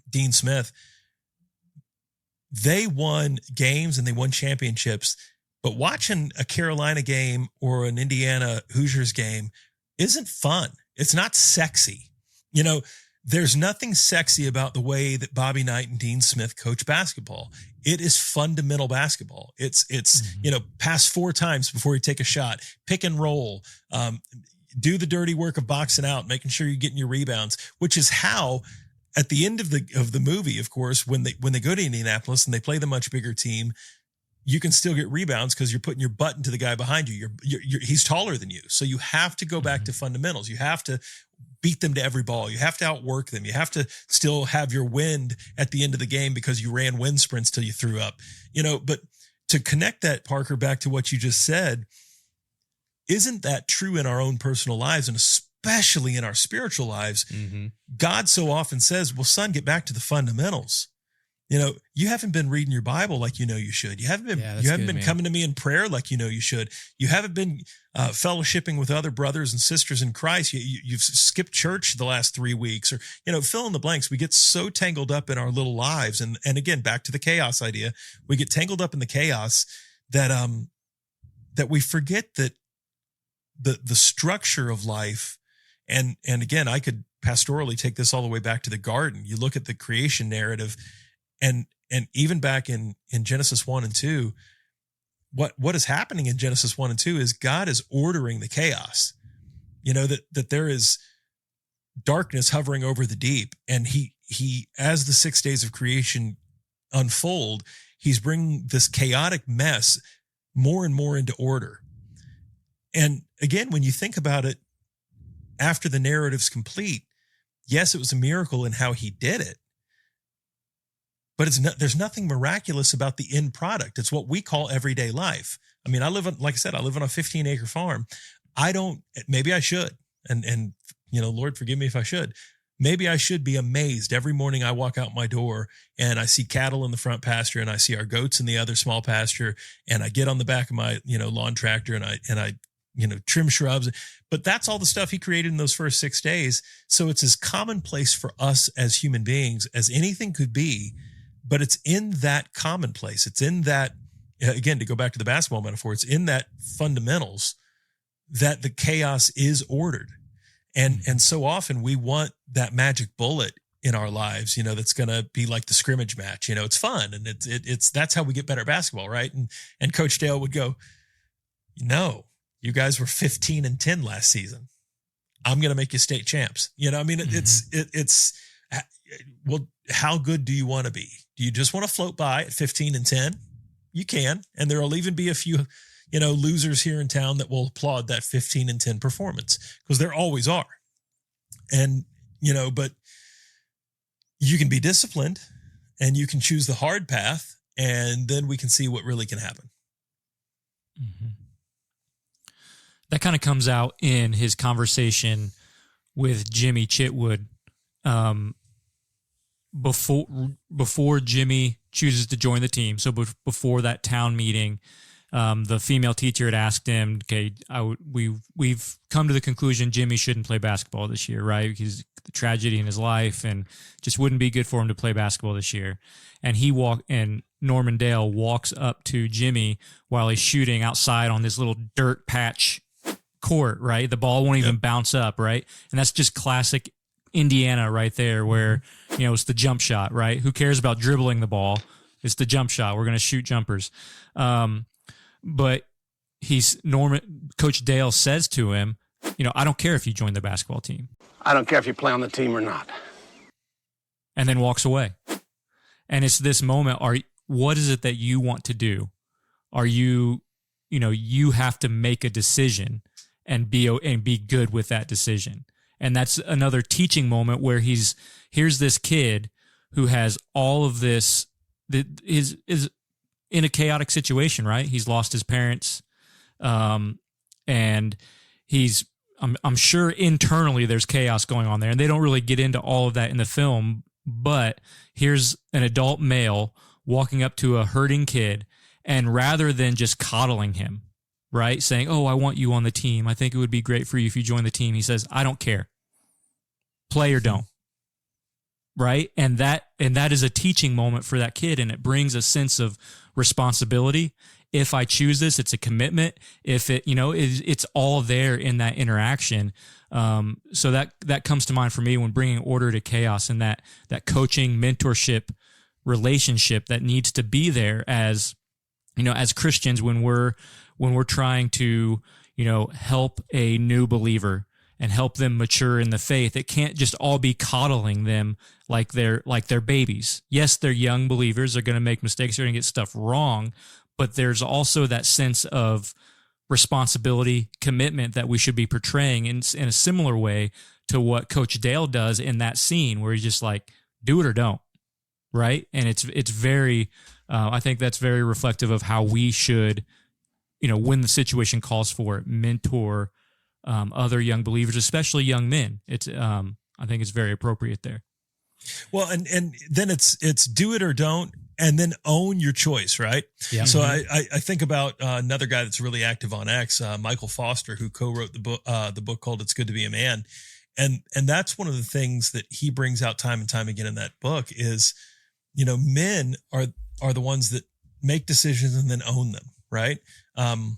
Dean Smith. They won games and they won championships, but watching a Carolina game or an Indiana Hoosiers game isn't fun. It's not sexy. There's nothing sexy about the way that Bobby Knight and Dean Smith coach basketball. It is fundamental basketball. It's pass 4 times before you take a shot, pick and roll, do the dirty work of boxing out, making sure you're getting your rebounds, which is how at the end of the movie, of course, when they go to Indianapolis and they play the much bigger team, you can still get rebounds because you're putting your butt into the guy behind you. He's taller than you. So you have to go back to fundamentals. You have to beat them to every ball. You have to outwork them. You have to still have your wind at the end of the game because you ran wind sprints till you threw up, but to connect that, Parker, back to what you just said, isn't that true in our own personal lives and especially in our spiritual lives? God so often says, well, son, get back to the fundamentals. You haven't been reading your Bible like you should. You haven't been coming to me in prayer like you should. You haven't been fellowshipping with other brothers and sisters in Christ. You've skipped church the last 3 weeks, or fill in the blanks. We get so tangled up in our little lives, and again, back to the chaos idea. We get tangled up in the chaos that we forget that the structure of life, and again, I could pastorally take this all the way back to the garden. You look at the creation narrative. And even back in Genesis 1 and 2, what is happening in Genesis 1 and 2 is God is ordering the chaos, that there is darkness hovering over the deep. And he, as the 6 days of creation unfold, he's bringing this chaotic mess more and more into order. And again, when you think about it, after the narrative's complete, yes, it was a miracle in how he did it. but there's nothing miraculous about the end product. It's what we call everyday life. I mean, like I said, I live on a 15-acre farm. Maybe I should. And, Lord, forgive me if I should. Maybe I should be amazed every morning I walk out my door and I see cattle in the front pasture and I see our goats in the other small pasture, and I get on the back of my, lawn tractor and I trim shrubs. But that's all the stuff he created in those first 6 days. So it's as commonplace for us as human beings as anything could be, but it's in that commonplace. It's in that, again, to go back to the basketball metaphor, it's in that fundamentals that the chaos is ordered. And so often we want that magic bullet in our lives, that's going to be like the scrimmage match. It's fun. And that's how we get better at basketball. Right. And Coach Dale would go, no, you guys were 15-10 last season. I'm going to make you state champs. Well, how good do you want to be? Do you just want to float by at 15-10? You can. And there'll even be a few, losers here in town that will applaud that 15-10 performance, because there always are. And, but you can be disciplined and you can choose the hard path, and then we can see what really can happen. Mm-hmm. That kind of comes out in his conversation with Jimmy Chitwood. Before Jimmy chooses to join the team. So before that town meeting, the female teacher had asked him, okay, we've come to the conclusion Jimmy shouldn't play basketball this year, right? Because the tragedy in his life, and just wouldn't be good for him to play basketball this year. And Norman Dale walks up to Jimmy while he's shooting outside on this little dirt patch court, right? The ball won't even bounce up, right? And that's just classic Indiana right there, where, it's the jump shot, right? Who cares about dribbling the ball? It's the jump shot. We're going to shoot jumpers. But Coach Dale says to him, I don't care if you join the basketball team. I don't care if you play on the team or not. And then walks away. And it's this moment, what is it that you want to do? Are you, you have to make a decision and be good with that decision. And that's another teaching moment where here's this kid who has all of this, is in a chaotic situation, right? He's lost his parents. And I'm sure internally there's chaos going on there, and they don't really get into all of that in the film, but here's an adult male walking up to a hurting kid, and rather than just coddling him, right? Saying, oh, I want you on the team. I think it would be great for you if you join the team. He says, I don't care. Play or don't. Right? And that is a teaching moment for that kid, and it brings a sense of responsibility. If I choose this, it's a commitment. If it's all there in that interaction. So that comes to mind for me when bringing order to chaos, and that coaching, mentorship relationship that needs to be there as Christians when we're trying to, help a new believer and help them mature in the faith. It can't just all be coddling them like they're babies. Yes, they're young believers. They're going to make mistakes. They're going to get stuff wrong. But there's also that sense of responsibility, commitment that we should be portraying in a similar way to what Coach Dale does in that scene, where he's just like, do it or don't, right? And it's very, I think that's very reflective of how we should, when the situation calls for it, mentor other young believers, especially young men. It's I think it's very appropriate there. Well, and then it's do it or don't, and then own your choice, right? Yeah. So I think about another guy that's really active on X, Michael Foster, who co-wrote the book called "It's Good to Be a Man," and that's one of the things that he brings out time and time again in that book is, men are the ones that make decisions and then own them, right? I'm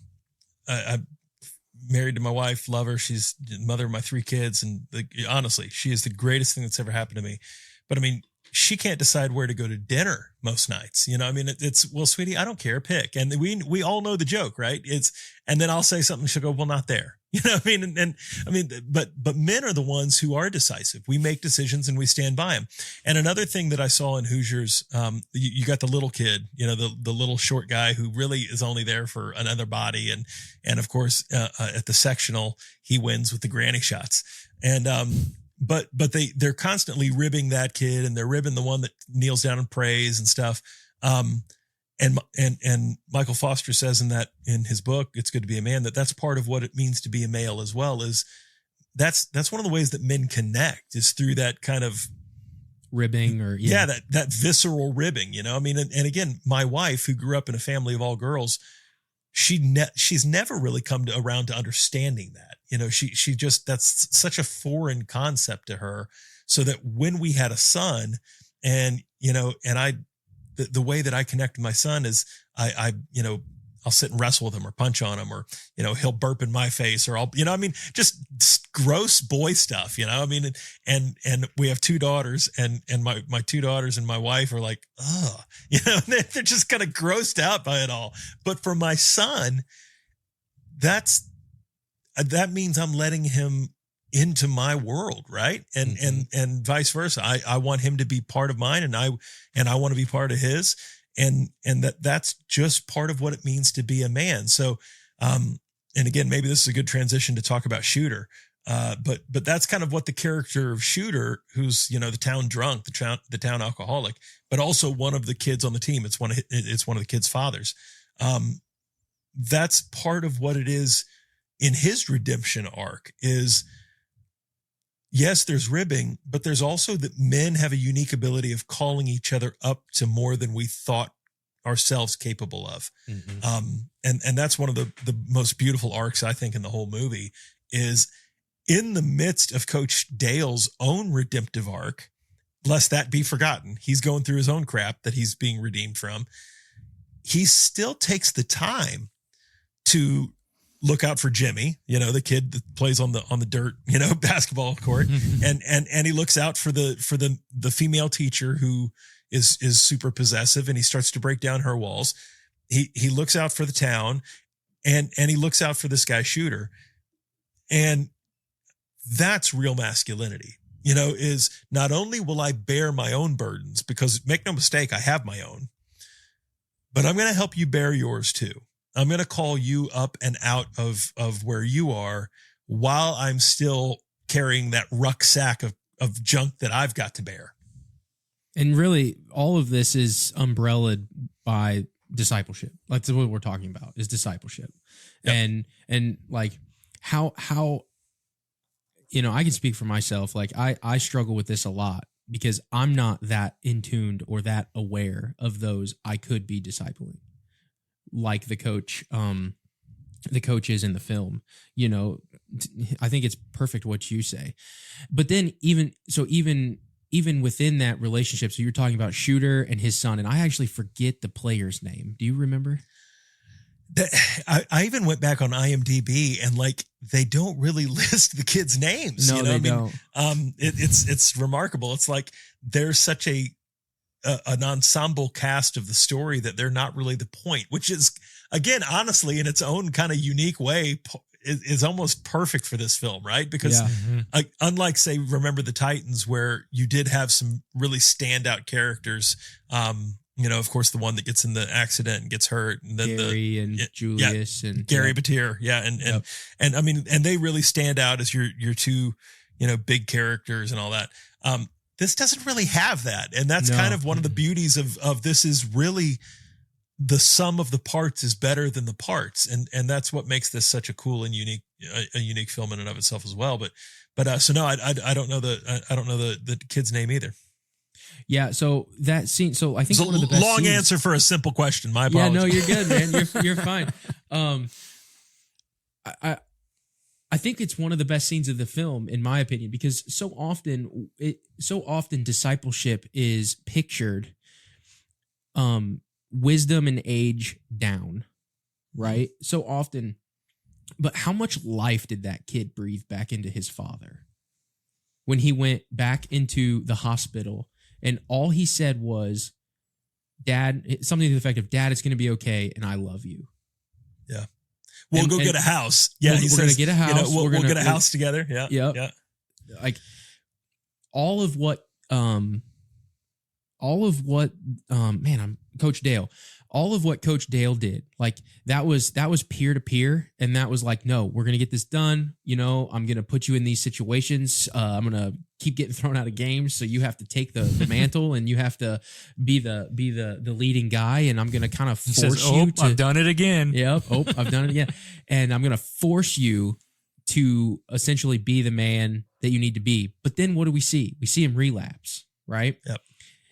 married to my wife, love her. She's the mother of my 3 kids, and honestly, she is the greatest thing that's ever happened to me. But I mean, she can't decide where to go to dinner most nights. It's, well, sweetie, I don't care. Pick. And we all know the joke, right? And then I'll say something. She'll go, well, not there. But men are the ones who are decisive. We make decisions and we stand by them. And another thing that I saw in Hoosiers, you got the little kid, the little short guy who really is only there for another body. And of course, at the sectional, he wins with the granny shots. And, but they're constantly ribbing that kid, and they're ribbing the one that kneels down and prays and stuff. And Michael Foster says in his book, It's Good to Be a Man, that's part of what it means to be a male as well. Is that's one of the ways that men connect, is through that kind of ribbing, or that visceral ribbing, I mean, and again, my wife, who grew up in a family of all girls, she's never really come around to understanding that. She just, that's such a foreign concept to her. So that when we had a son, and the way that I connect with my son is I'll sit and wrestle with him, or punch on him, or, he'll burp in my face, or just gross boy stuff, I mean, and we have 2 daughters, and my 2 daughters and my wife are like, oh, they're just kind of grossed out by it all. But for my son, that means I'm letting him into my world. Right. And vice versa. I want him to be part of mine, and I want to be part of his. And that's just part of what it means to be a man. So, and again, maybe this is a good transition to talk about Shooter. But that's kind of what the character of Shooter, who's, the town drunk, the town alcoholic, but also one of the kids on the team. It's one of the kids' fathers. That's part of what it is in his redemption arc is, yes, there's ribbing, but there's also that men have a unique ability of calling each other up to more than we thought ourselves capable of. And that's one of the most beautiful arcs, I think, in the whole movie, is in the midst of Coach Dale's own redemptive arc, lest that be forgotten. He's going through his own crap that he's being redeemed from. He still takes the time to look out for Jimmy, the kid that plays on the dirt, basketball court. And he looks out for the female teacher who is super possessive, and he starts to break down her walls. He looks out for the town, and he looks out for this guy Shooter. And that's real masculinity, is not only will I bear my own burdens, because make no mistake, I have my own, but I'm going to help you bear yours too. I'm going to call you up and out of where you are, while I'm still carrying that rucksack of junk that I've got to bear. And really, all of this is umbrellaed by discipleship. Like, that's what we're talking about, is discipleship. Yep. And like how, I can speak for myself. Like I struggle with this a lot, because I'm not that in tuned or that aware of those I could be discipling, like the coach is in the film. I think it's perfect what you say. But then even within that relationship, so you're talking about Shooter and his son, and I actually forget the player's name. Do you remember? I even went back on IMDb, and like, they don't really list the kids' names. No, they don't. It's remarkable. It's like there's such an ensemble cast of the story that they're not really the point, which is, again, honestly, in its own kind of unique way, is almost perfect for this film, right? Because unlike, say, Remember the Titans, where you did have some really standout characters, of course, the one that gets in the accident and gets hurt, and then Gary and Julius and Gary Batir, and I mean, and they really stand out as your 2, big characters and all that. This doesn't really have that, and that's kind of one of the beauties of this, is really the sum of the parts is better than the parts, and that's what makes this such a cool and unique film in and of itself as well. But so no, I don't know the kid's name either. Yeah, so that scene. So I think it's one of the best long scenes, answer for a simple question. My apologies. Yeah, no, you're good, man. You're fine. I think it's one of the best scenes of the film, in my opinion, because so often discipleship is pictured, wisdom and age down, right? So often, but how much life did that kid breathe back into his father when he went back into the hospital, and all he said was, "Dad," something to the effect of, "Dad, it's going to be okay, and I love you." Yeah. We'll go get a house. Yeah, we're going to get a house. We'll get a house together. Yeah. Yeah. Like all of what, I'm Coach Dale, all of what Coach Dale did, like that was peer to peer, and that was like, no, we're gonna get this done. You know, I'm gonna put you in these situations. I'm gonna keep getting thrown out of games, so you have to take the mantle, and you have to be the leading guy. And I'm gonna kind of force you to. I've done it again. Yep. Oh, I've done it again, and I'm gonna force you to essentially be the man that you need to be. But then what do we see? We see him relapse, right? Yep.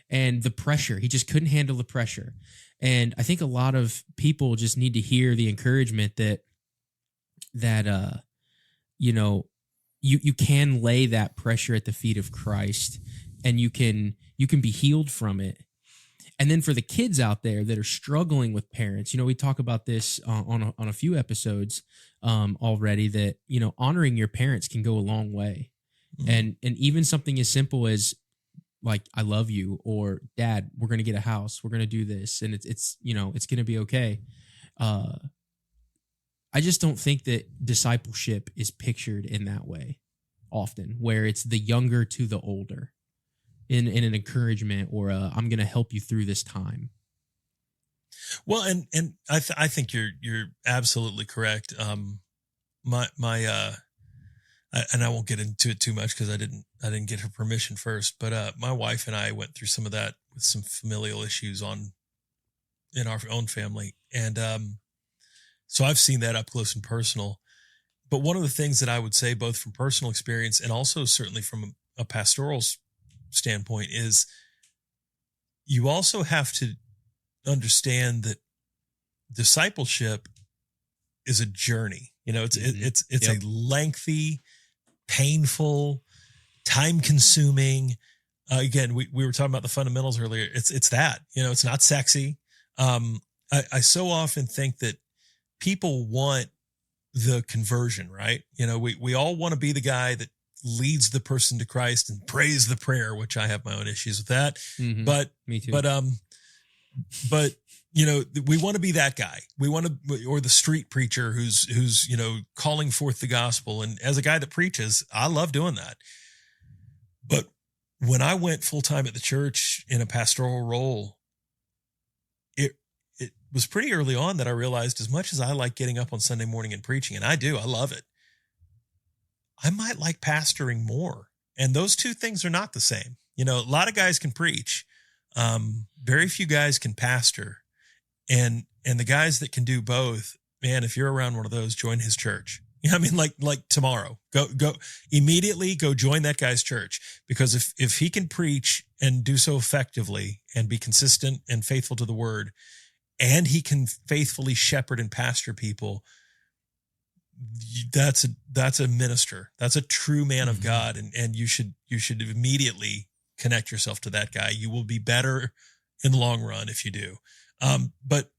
And the pressure, he just couldn't handle the pressure. And I think a lot of people just need to hear the encouragement that you know, you can lay that pressure at the feet of Christ, and you can be healed from it. And then for the kids out there that are struggling with parents, you know, we talk about this on a few episodes already, that, you know, honoring your parents can go a long way. Mm-hmm. And even something as simple as, like, I love you, or Dad, we're going to get a house. We're going to do this. And it's, you know, it's going to be okay. I just don't think that discipleship is pictured in that way often, where it's the younger to the older in an encouragement, or I'm going to help you through this time. Well, and I think you're absolutely correct. And I won't get into it too much because I didn't get her permission first, but my wife and I went through some of that with some familial issues in our own family. And so I've seen that up close and personal. But one of the things that I would say, both from personal experience and also certainly from a pastoral standpoint, is you also have to understand that discipleship is a journey. You know, it's a lengthy, painful, time-consuming. Again, we were talking about the fundamentals earlier. It's that, you know, it's not sexy. I so often think that people want the conversion, right? You know, we all want to be the guy that leads the person to Christ and prays the prayer, which I have my own issues with that. Mm-hmm. But me too. But you know, we want to be that guy. We want to, or the street preacher who's, you know, calling forth the gospel. And as a guy that preaches, I love doing that. But when I went full time at the church in a pastoral role, it was pretty early on that I realized, as much as I like getting up on Sunday morning and preaching, and I love it, I might like pastoring more. And those two things are not the same. You know, a lot of guys can preach. Very few guys can pastor. And the guys that can do both, man, if you're around one of those, join his church. You know what I mean? Like tomorrow, go immediately go join that guy's church, because if he can preach and do so effectively and be consistent and faithful to the word, and he can faithfully shepherd and pastor people, that's a minister. That's a true man of God. And you should immediately connect yourself to that guy. You will be better in the long run if you do. But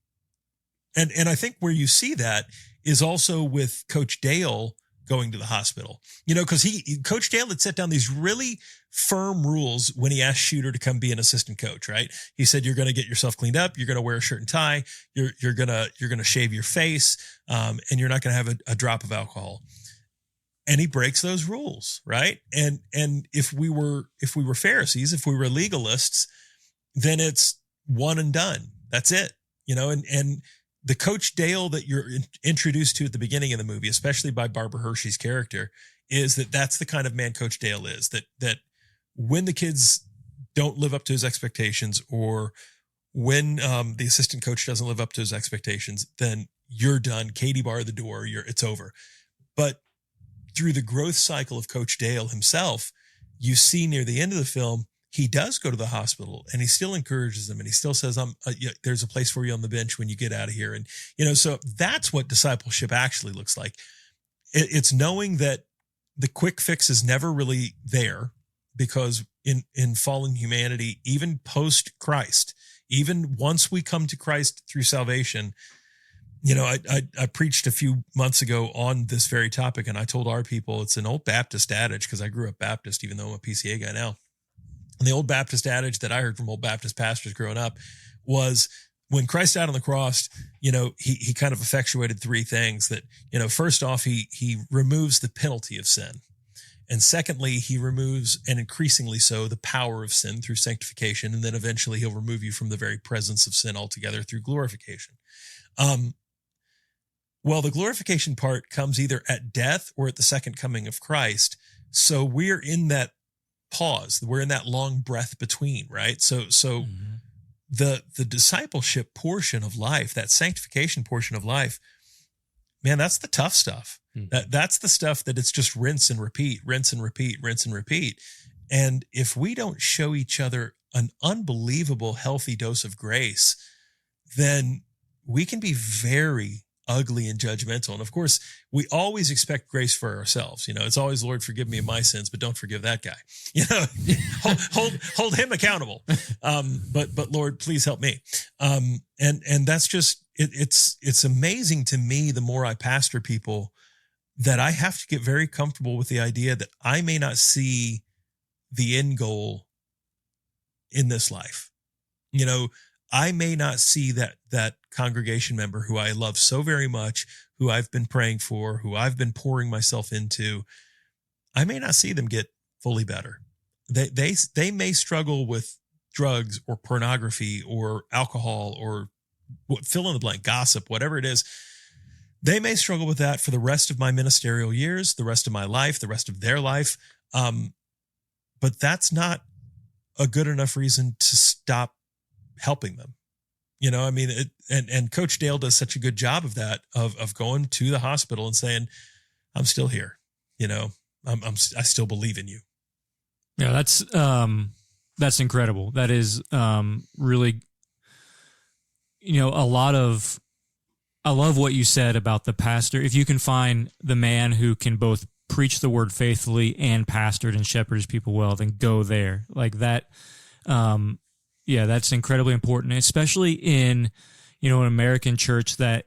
I think where you see that is also with Coach Dale going to the hospital, you know, because Coach Dale had set down these really firm rules when he asked Shooter to come be an assistant coach, right? He said, you're going to get yourself cleaned up. You're going to wear a shirt and tie. You're going to shave your face. And you're not going to have a drop of alcohol. And he breaks those rules, right? And if we were Pharisees, if we were legalists, then it's one and done. That's it, you know. And the Coach Dale that you're introduced to at the beginning of the movie, especially by Barbara Hershey's character, is that's the kind of man Coach Dale is. That when the kids don't live up to his expectations, or when the assistant coach doesn't live up to his expectations, then you're done. Katie bar the door. It's over. But through the growth cycle of Coach Dale himself, you see near the end of the film, he does go to the hospital, and he still encourages them, and he still says, there's a place for you on the bench when you get out of here. And, you know, so that's what discipleship actually looks like. It's knowing that the quick fix is never really there, because in fallen humanity, even post Christ, even once we come to Christ through salvation, you know, I preached a few months ago on this very topic, and I told our people, it's an old Baptist adage, because I grew up Baptist, even though I'm a PCA guy now. And the old Baptist adage that I heard from old Baptist pastors growing up was, when Christ died on the cross, you know, he kind of effectuated three things. That, you know, first off, he removes the penalty of sin. And secondly, he removes, and increasingly so, the power of sin through sanctification. And then eventually he'll remove you from the very presence of sin altogether through glorification. Well, the glorification part comes either at death or at the second coming of Christ. So we're in that pause. We're in that long breath between, right? So the discipleship portion of life, that sanctification portion of life, man, that's the tough stuff. That's the stuff that it's just rinse and repeat, rinse and repeat, rinse and repeat. And if we don't show each other an unbelievable healthy dose of grace, then we can be very ugly and judgmental. And of course, we always expect grace for ourselves. You know, it's always, Lord, forgive me of my sins, but don't forgive that guy. You know, hold him accountable. But Lord, please help me. And that's just, it's amazing to me, the more I pastor people, that I have to get very comfortable with the idea that I may not see the end goal in this life. You know, I may not see that congregation member who I love so very much, who I've been praying for, who I've been pouring myself into. I may not see them get fully better. They may struggle with drugs or pornography or alcohol or fill in the blank, gossip, whatever it is. They may struggle with that for the rest of my ministerial years, the rest of my life, the rest of their life. But that's not a good enough reason to stop helping them. You know, I mean, and Coach Dale does such a good job of that, of going to the hospital and saying, I'm still here. You know, I still believe in you. Yeah, that's incredible. That is really, you know, I love what you said about the pastor. If you can find the man who can both preach the word faithfully and pastor and shepherd his people well, then go there. Like that. Yeah, that's incredibly important, especially in, you know, an American church that,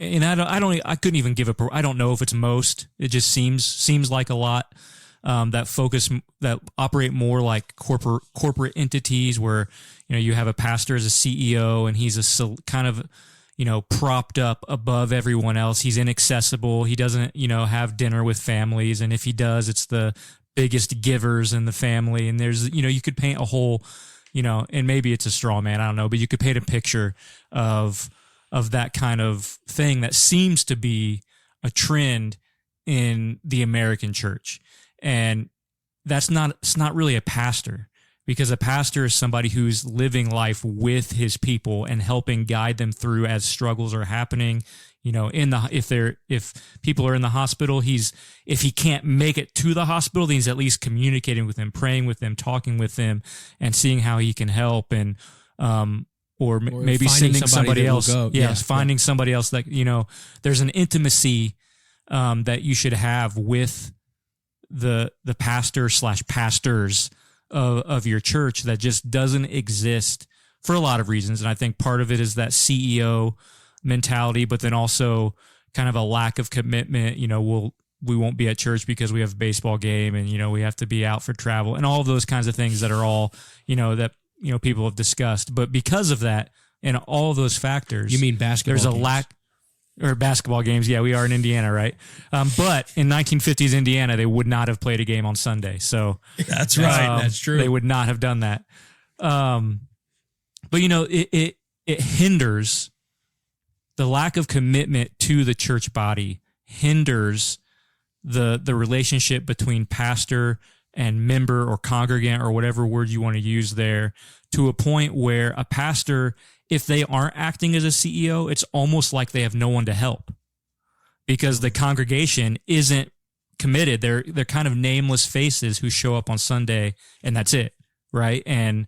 and I couldn't even give I don't know if it's most. It just seems like a lot that operate more like corporate entities where, you know, you have a pastor as a CEO and he's kind of, you know, propped up above everyone else. He's inaccessible. He doesn't, you know, have dinner with families, and if he does, it's the biggest givers in the family. And there's, you know, you could paint a whole, you know, and maybe it's a straw man, I don't know, but you could paint a picture of that kind of thing that seems to be a trend in the American church. And it's not really a pastor, because a pastor is somebody who's living life with his people and helping guide them through as struggles are happening. You know, if people are in the hospital, if he can't make it to the hospital, then he's at least communicating with them, praying with them, talking with them, and seeing how he can help, and or maybe sending somebody else. Finding somebody else that, you know, there's an intimacy that you should have with the pastor / pastors of your church that just doesn't exist for a lot of reasons. And I think part of it is that CEO mentality, but then also kind of a lack of commitment. You know, we won't be at church because we have a baseball game, and, you know, we have to be out for travel and all of those kinds of things that are all, you know, that, you know, people have discussed. But because of that and all of those factors, you mean basketball? There's a games. lack. Or basketball games, yeah, we are in Indiana, right? But in 1950s Indiana, they would not have played a game on Sunday. So that's right, that's true. They would not have done that. But, you know, it hinders the lack of commitment to the church body, hinders the relationship between pastor and member or congregant or whatever word you want to use there, to a point where a pastor, if they aren't acting as a CEO, it's almost like they have no one to help, because the congregation isn't committed. They're kind of nameless faces who show up on Sunday, and that's it, right? And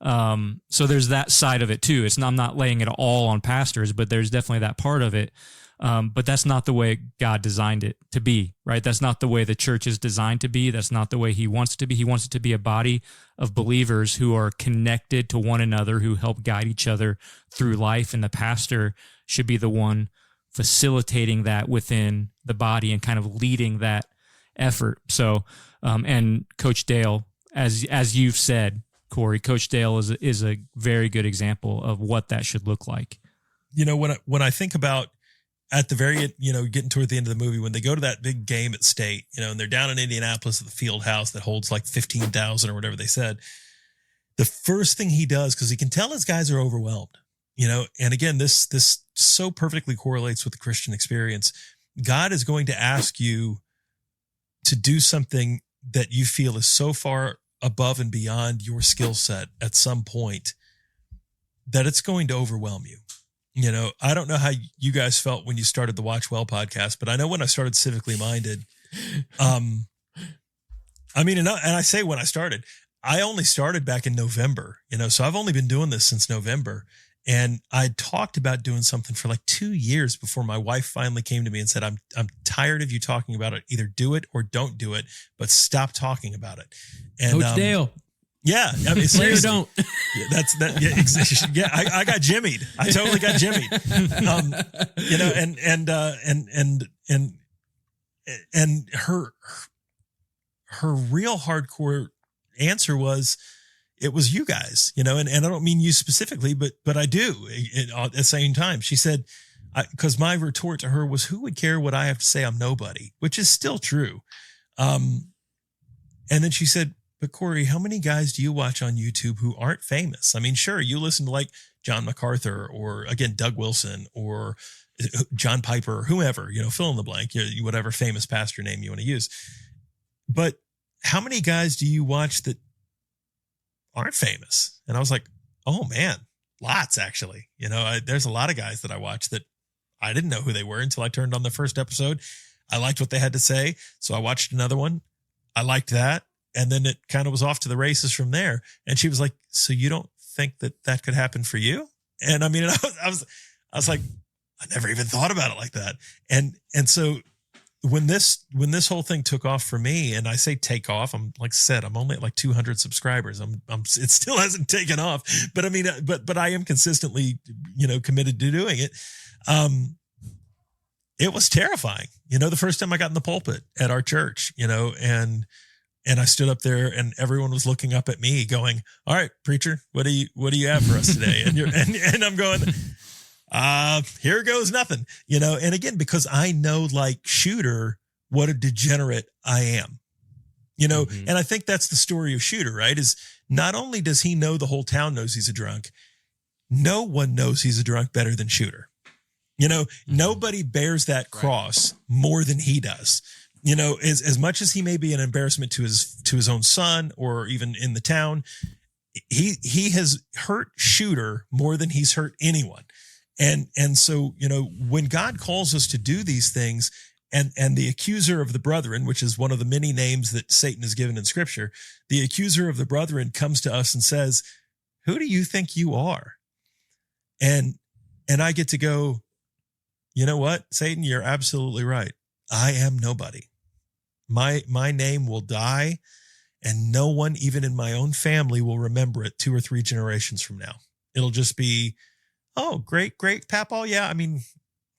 so there's that side of it too. I'm not laying it all on pastors, but there's definitely that part of it. But that's not the way God designed it to be, right? That's not the way the church is designed to be. That's not the way he wants it to be. He wants it to be a body of believers who are connected to one another, who help guide each other through life. And the pastor should be the one facilitating that within the body and kind of leading that effort. So, and Coach Dale, as you've said, Cory, Coach Dale is a very good example of what that should look like. You know, when I think about at the very, getting toward the end of the movie, when they go to that big game at State, and they're down in Indianapolis at the field house that holds like 15,000 or whatever they said, the first thing he does, because he can tell his guys are overwhelmed, and again, this so perfectly correlates with the Christian experience. God is going to ask you to do something that you feel is so far above and beyond your skill set at some point that it's going to overwhelm you. I don't know how you guys felt when you started the Watch Well podcast, but I know when I started CivECCLY Minded, and I say when I started, I only started back in November, so I've only been doing this since November. And I talked about doing something for like 2 years before my wife finally came to me and said, I'm tired of you talking about it. Either do it or don't do it, but stop talking about it. And Coach Dale. Yeah. I mean, Play or seriously. don't. Yeah, that's that. Yeah. I got jimmied. I totally got jimmied. And her real hardcore answer was, it was you guys, and I don't mean you specifically, but I do at the same time. She said, because my retort to her was, who would care what I have to say? I'm nobody, which is still true. And then she said, but Cory, how many guys do you watch on YouTube who aren't famous? I mean, sure, you listen to like John MacArthur or again, Doug Wilson or John Piper or whoever, fill in the blank, whatever famous pastor name you want to use. But how many guys do you watch that aren't famous? And I was like, oh man, lots actually. There's a lot of guys that I watch that I didn't know who they were until I turned on the first episode. I liked what they had to say. So I watched another one. I liked that. And then it kind of was off to the races from there. And she was like, so you don't think that could happen for you? And I mean, I was like, I never even thought about it like that. And so when this whole thing took off for me, and I say take off, I'm like I said, I'm only at like 200 subscribers. It still hasn't taken off, but I mean, but I am consistently, committed to doing it. It was terrifying. The first time I got in the pulpit at our church, and I stood up there and everyone was looking up at me going, all right, preacher, what do you have for us today? And I'm going, here goes nothing, and again, because I know like Shooter, what a degenerate I am, and I think that's the story of Shooter, right? Is not only does he know the whole town knows he's a drunk, no one knows he's a drunk better than Shooter. Nobody bears that cross more than he does. As much as he may be an embarrassment to his own son or even in the town, he has hurt Shooter more than he's hurt anyone. And so, when God calls us to do these things, and the accuser of the brethren, which is one of the many names that Satan is given in scripture, the accuser of the brethren comes to us and says, who do you think you are? And I get to go, you know what, Satan, you're absolutely right. I am nobody. My name will die, and no one, even in my own family, will remember it 2 or 3 generations from now. It'll just be, oh, great Papaw. Yeah. I mean,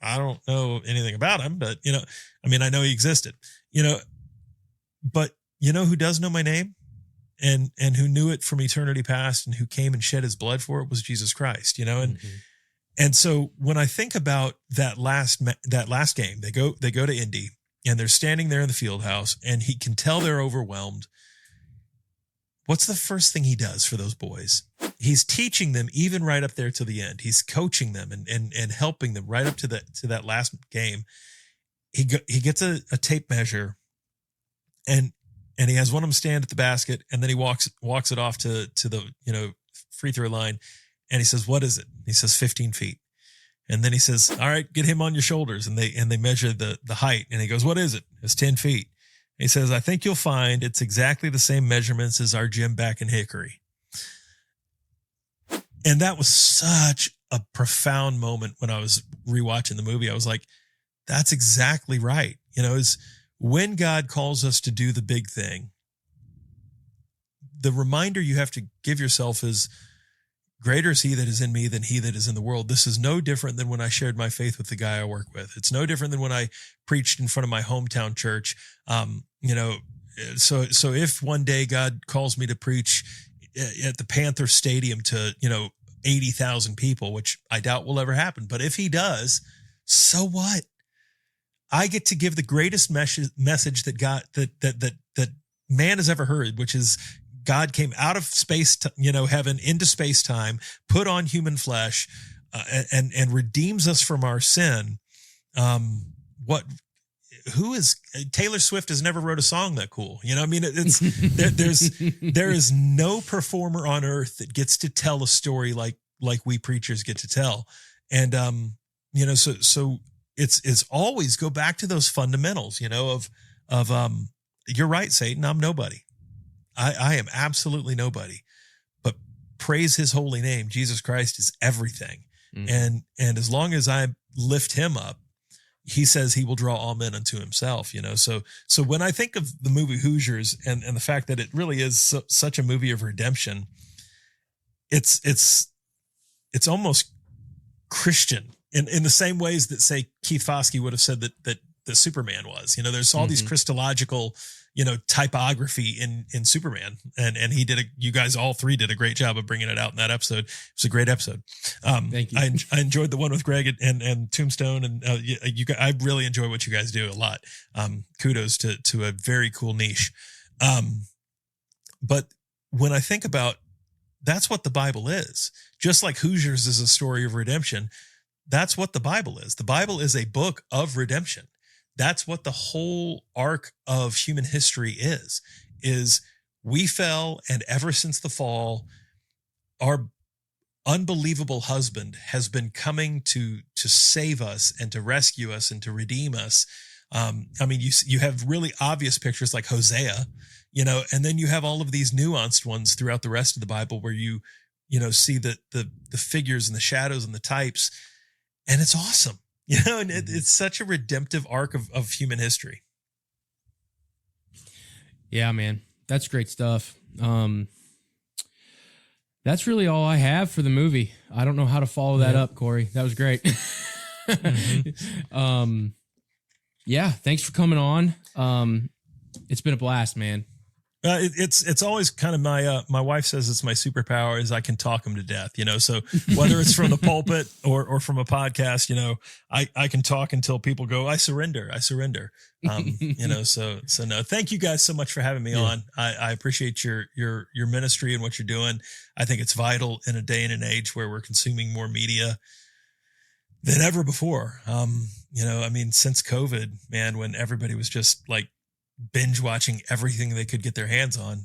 I don't know anything about him, but I know he existed, but who does know my name and who knew it from eternity past and who came and shed his blood for it was Jesus Christ, and so when I think about that last game, they go to Indy and they're standing there in the field house and he can tell they're overwhelmed. What's the first thing he does for those boys? He's teaching them even right up there to the end. He's coaching them and helping them right up to that last game. He gets a tape measure and he has one of them stand at the basket, and then he walks it off to the free throw line, and he says, what is it? He says 15 feet. And then he says, all right, get him on your shoulders. And they measure the height, and he goes, what is it? It's 10 feet. He says, I think you'll find it's exactly the same measurements as our gym back in Hickory. And that was such a profound moment when I was rewatching the movie. I was like, that's exactly right. Is when God calls us to do the big thing, the reminder you have to give yourself is, greater is he that is in me than he that is in the world. This is no different than when I shared my faith with the guy I work with. It's no different than when I preached in front of my hometown church. So if one day God calls me to preach at the Panther Stadium to, 80,000 people, which I doubt will ever happen, but if he does, So what? I get to give the greatest message that God, that man has ever heard, which is God came out of space, heaven into space time, put on human flesh, and redeems us from our sin. Taylor Swift has never wrote a song that cool. There is no performer on earth that gets to tell a story like we preachers get to tell. And, so it's always go back to those fundamentals, you're right, Satan, I'm nobody. I am absolutely nobody, but praise his holy name. Jesus Christ is everything. Mm-hmm. And as long as I lift him up, he says he will draw all men unto himself, So when I think of the movie Hoosiers and the fact that it really is such a movie of redemption, it's almost Christian in the same ways that, say, Keith Foskey would have said that Superman was. There's all these Christological, typography in Superman, and you guys all three did a great job of bringing it out in that episode. It was a great episode. Thank you. I enjoyed the one with Greg and Tombstone, and I really enjoy what you guys do a lot. Kudos to a very cool niche. But when I think about, that's what the Bible is. Just like Hoosiers is a story of redemption, that's what the Bible is. The Bible is a book of redemption. That's what the whole arc of human history is we fell, and ever since the fall, our unbelievable husband has been coming to save us and to rescue us and to redeem us. You have really obvious pictures like Hosea, and then you have all of these nuanced ones throughout the rest of the Bible where you see the figures and the shadows and the types, and it's awesome. And it's such a redemptive arc of human history. Yeah, man, that's great stuff. That's really all I have for the movie. I don't know how to follow that up, Cory. That was great. Yeah, thanks for coming on. It's been a blast, man. It's always kind of my wife says it's my superpower is I can talk them to death, so whether it's from the pulpit or from a podcast, I can talk until people go, I surrender. So no, thank you guys so much for having me on. I appreciate your ministry and what you're doing. I think it's vital in a day and an age where we're consuming more media than ever before. Since COVID, man, when everybody was just like binge watching everything they could get their hands on.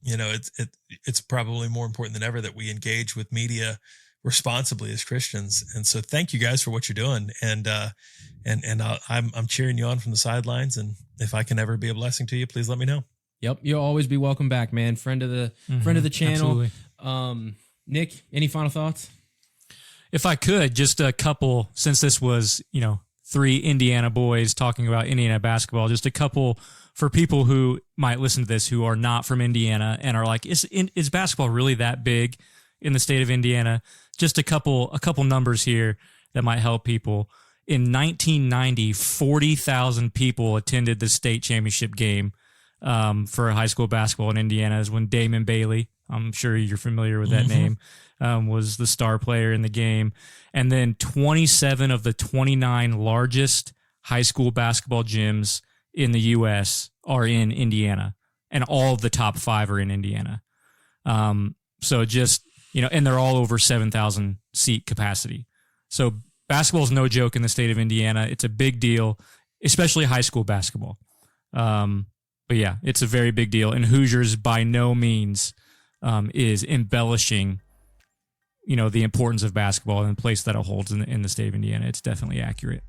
It's probably more important than ever that we engage with media responsibly as Christians. And so thank you guys for what you're doing. And I'm cheering you on from the sidelines. And if I can ever be a blessing to you, please let me know. Yep. You'll always be welcome back, man. Friend of the channel. Absolutely. Nick, any final thoughts? If I could, just a couple, since this was, three Indiana boys talking about Indiana basketball, just a couple for people who might listen to this who are not from Indiana and are like, is basketball really that big in the state of Indiana? Just a couple numbers here that might help people. In 1990, 40,000 people attended the state championship game for high school basketball in Indiana. Is when Damon Bailey, I'm sure you're familiar with that name, was the star player in the game. And then 27 of the 29 largest high school basketball gyms in the U.S. are in Indiana, and all of the top 5 are in Indiana. So just, and they're all over 7,000 seat capacity. So basketball is no joke in the state of Indiana. It's a big deal, especially high school basketball. But yeah, it's a very big deal. And Hoosiers by no means is embellishing, the importance of basketball and the place that it holds in the state of Indiana. It's definitely accurate.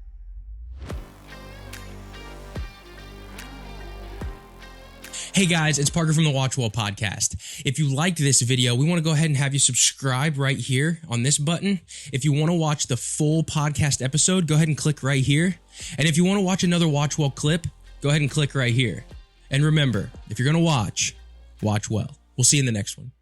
Hey guys, it's Parker from the Watch Well podcast. If you liked this video, we want to go ahead and have you subscribe right here on this button. If you want to watch the full podcast episode, go ahead and click right here. And if you want to watch another Watch Well clip, go ahead and click right here. And remember, if you're going to watch well. We'll see you in the next one.